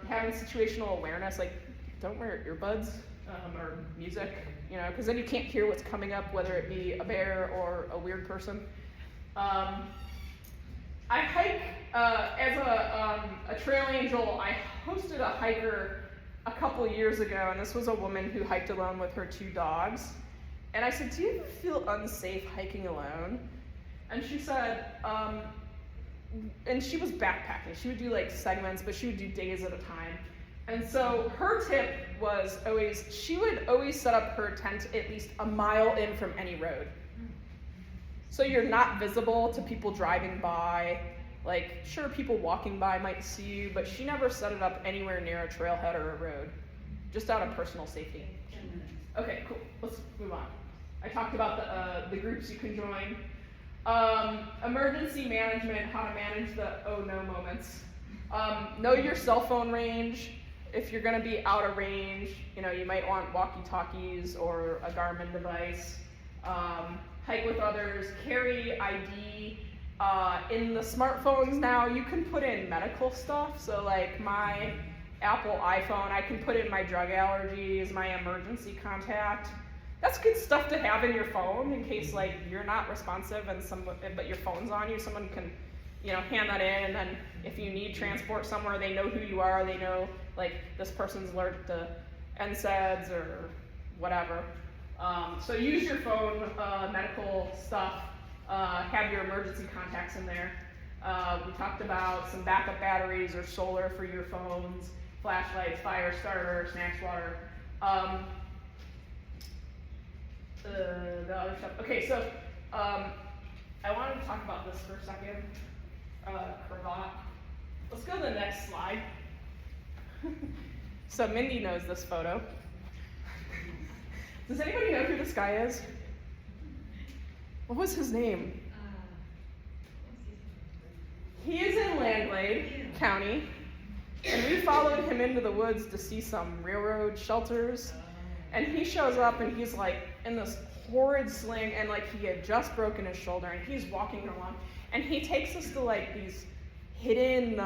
having situational awareness, like don't wear earbuds or music, because then you can't hear what's coming up, whether it be a bear or a weird person. I hike as a trail angel. I hosted a hiker a couple years ago, and this was a woman who hiked alone with her 2 dogs. And I said, "Do you ever feel unsafe hiking alone?" And she said, and she was backpacking. She would do like segments, but she would do days at a time. And so her tip was she would always set up her tent at least a mile in from any road. So you're not visible to people driving by. Like, sure, people walking by might see you, but she never set it up anywhere near a trailhead or a road, just out of personal safety. 10 minutes. Okay, cool. Let's move on. I talked about the groups you can join. Emergency management, how to manage the oh no moments. Know your cell phone range. If you're going to be out of range, you might want walkie-talkies or a Garmin device. Hike with others, carry ID. In the smartphones now, you can put in medical stuff. So like my Apple iPhone, I can put in my drug allergies, my emergency contact. That's good stuff to have in your phone in case like you're not responsive but your phone's on you. Someone can, hand that in, and then if you need transport somewhere, they know who you are. They know like this person's allergic to NSAIDs or whatever. So use your phone, medical stuff. Have your emergency contacts in there. We talked about some backup batteries or solar for your phones, flashlights, fire starter, snacks, water. The other stuff. Okay, so I wanted to talk about this for a second. Cravat. Let's go to the next slide. So Mindy knows this photo. Does anybody know who this guy is? What was his name? He is in Langlade County, and we followed him into the woods to see some railroad shelters. And he shows up, and he's like in this horrid sling, and like he had just broken his shoulder, and he's walking along, and he takes us to like these hidden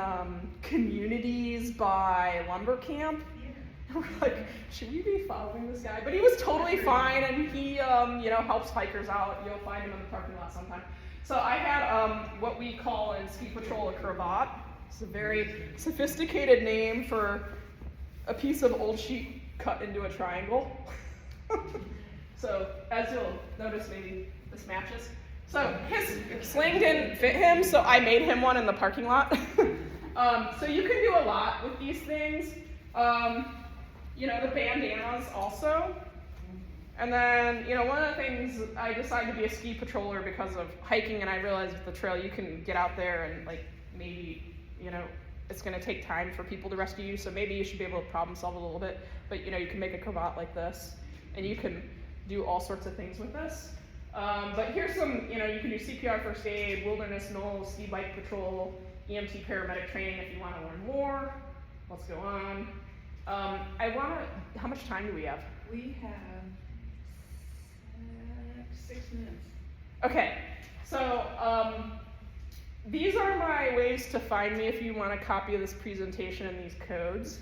communities by lumber camp. And we're like, should we be following this guy? But he was totally fine, and he helps hikers out. You'll find him in the parking lot sometime. So I had what we call in ski patrol a cravat. It's a very sophisticated name for a piece of old sheet cut into a triangle. So as you'll notice, maybe this matches. So his sling didn't fit him, so I made him one in the parking lot. So you can do a lot with these things. The bandanas also. And then, one of the things, I decided to be a ski patroller because of hiking, and I realized with the trail you can get out there and like maybe, it's going to take time for people to rescue you, so maybe you should be able to problem solve a little bit. But you can make a cravat like this, and you can do all sorts of things with this. But here's some, you can do CPR first aid, wilderness NOLS, ski bike patrol, EMT paramedic training if you want to learn more. Let's go on. How much time do we have? We have 6 minutes. Okay, so these are my ways to find me if you want a copy of this presentation and these codes.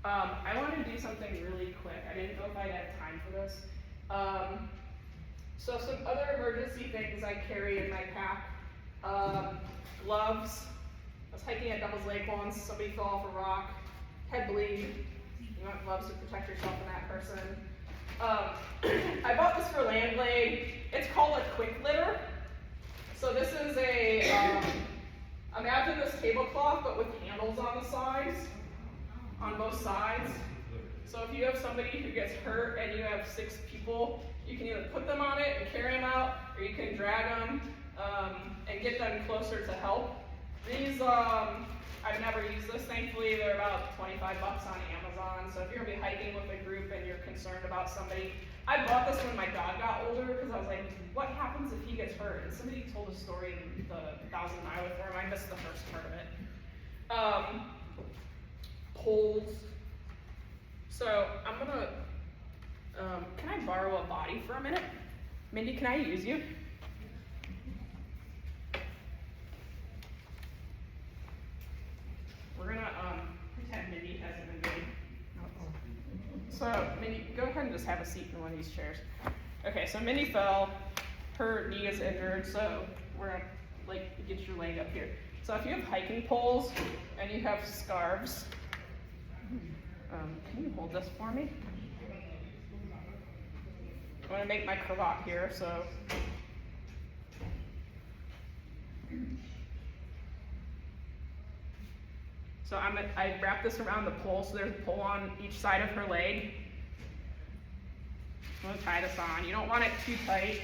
I want to do something really quick. I didn't know if I'd have time for this. So some other emergency things I carry in my pack. Gloves. I was hiking at Devil's Lake once. Somebody fell off a rock. Head bleed. You want gloves to protect yourself and that person. I bought this for Langlade. It's called a quick litter. So this is imagine this tablecloth but with handles on the sides, on both sides. So if you have somebody who gets hurt and you have 6 people, You can either put them on it and carry them out, or you can drag them and get them closer to help. These, I've never used this, thankfully. They're about 25 bucks on Amazon. So if you're gonna be hiking with a group and you're concerned about somebody, I bought this when my dog got older because I was like, what happens if he gets hurt? And somebody told a story in the 1,000 Mile Forum. I missed the first part of it. Poles. So I'm gonna, can I borrow a body for a minute? Mindy, can I use you? We're gonna pretend Mindy hasn't been doing. So Mindy, go ahead and just have a seat in one of these chairs. Okay, so Mindy fell, her knee is injured, so we're gonna like get your leg up here. So if you have hiking poles and you have scarves, can you hold this for me? I'm gonna make my cravat here, so. So I wrap this around the pole, so there's a pole on each side of her leg. I'm gonna tie this on. You don't want it too tight.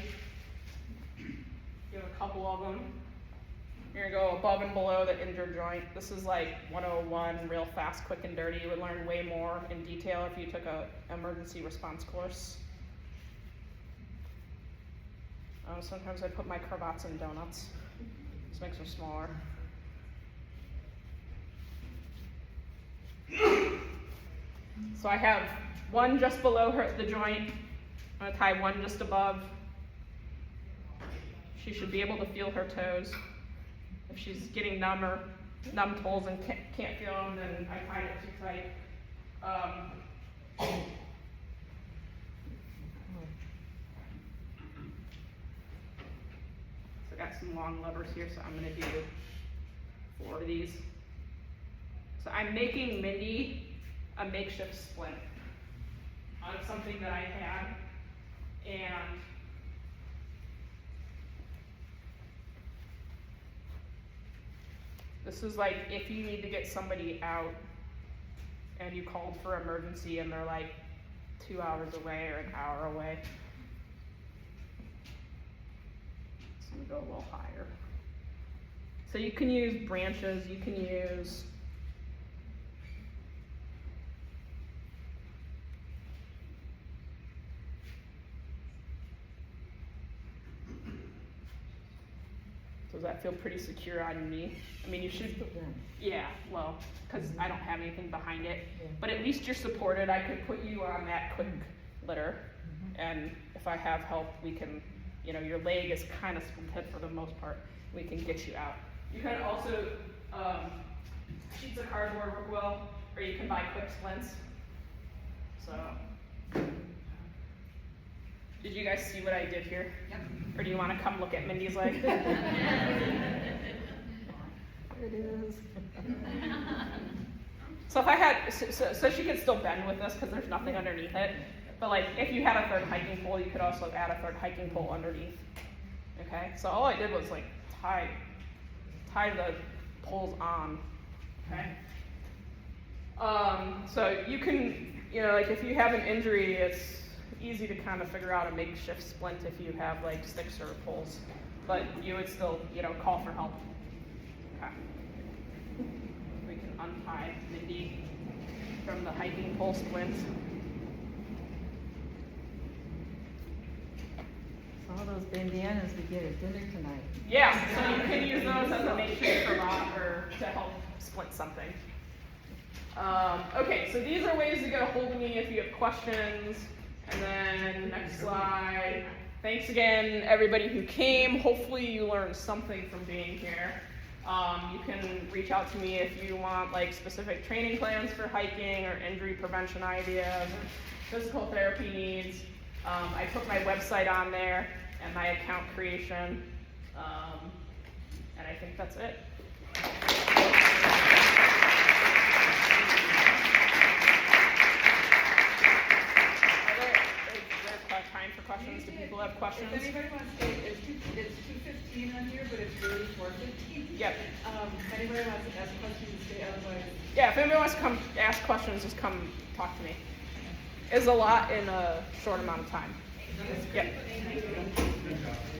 Give a couple of them. You're gonna go above and below the injured joint. This is like 101, real fast, quick and dirty. You would learn way more in detail if you took a emergency response course. Sometimes I put my cravats in donuts. This makes them smaller. So I have one just below the joint. I'm gonna tie one just above. She should be able to feel her toes. If she's getting numb toes and can't feel them, then I tie it too tight. So I got some long levers here, so I'm gonna do 4 of these. So I'm making Mindy a makeshift splint out of something that I had, and this is like if you need to get somebody out and you called for emergency and they're like 2 hours away or an hour away. So I'm gonna go a little higher. So you can use branches, you can use Does that feel pretty secure on your knee? I mean, you should, yeah, well, because I don't have anything behind it, but at least you're supported. I could put you on that quick litter, and if I have help, we can, your leg is kind of splinted for the most part. We can get you out. You can also, sheets of cardboard work well, or you can buy quick splints. So, did you guys see what I did here? Yep. Or do you want to come look at Mindy's leg? There it is. So if I had, so she could still bend with this because there's nothing underneath it. But like if you had a third hiking pole, you could also add a third hiking pole underneath. Okay, so all I did was like tie the poles on. Okay. So you can, like if you have an injury, it's easy to kind of figure out a makeshift splint if you have like sticks or poles, but you would still, call for help. Okay. We can untie Mindy from the hiking pole splint. All those bandanas we get at dinner tonight. Yeah, so you can use those as a makeshift cravat or to help splint something. Okay, so these are ways to get a hold of me if you have questions. And then next slide. Thanks again, everybody who came. Hopefully you learned something from being here. You can reach out to me if you want like specific training plans for hiking or injury prevention ideas or physical therapy needs. I put my website on there and my account creation. And I think that's it. Time for questions. Do people have questions? If anybody wants to, it's 2:15 on here, but it's really 4:15. Yep. If anybody wants to ask questions, stay, otherwise. Yeah, if anybody wants to come ask questions, just come talk to me. It's a lot in a short amount of time. Yep.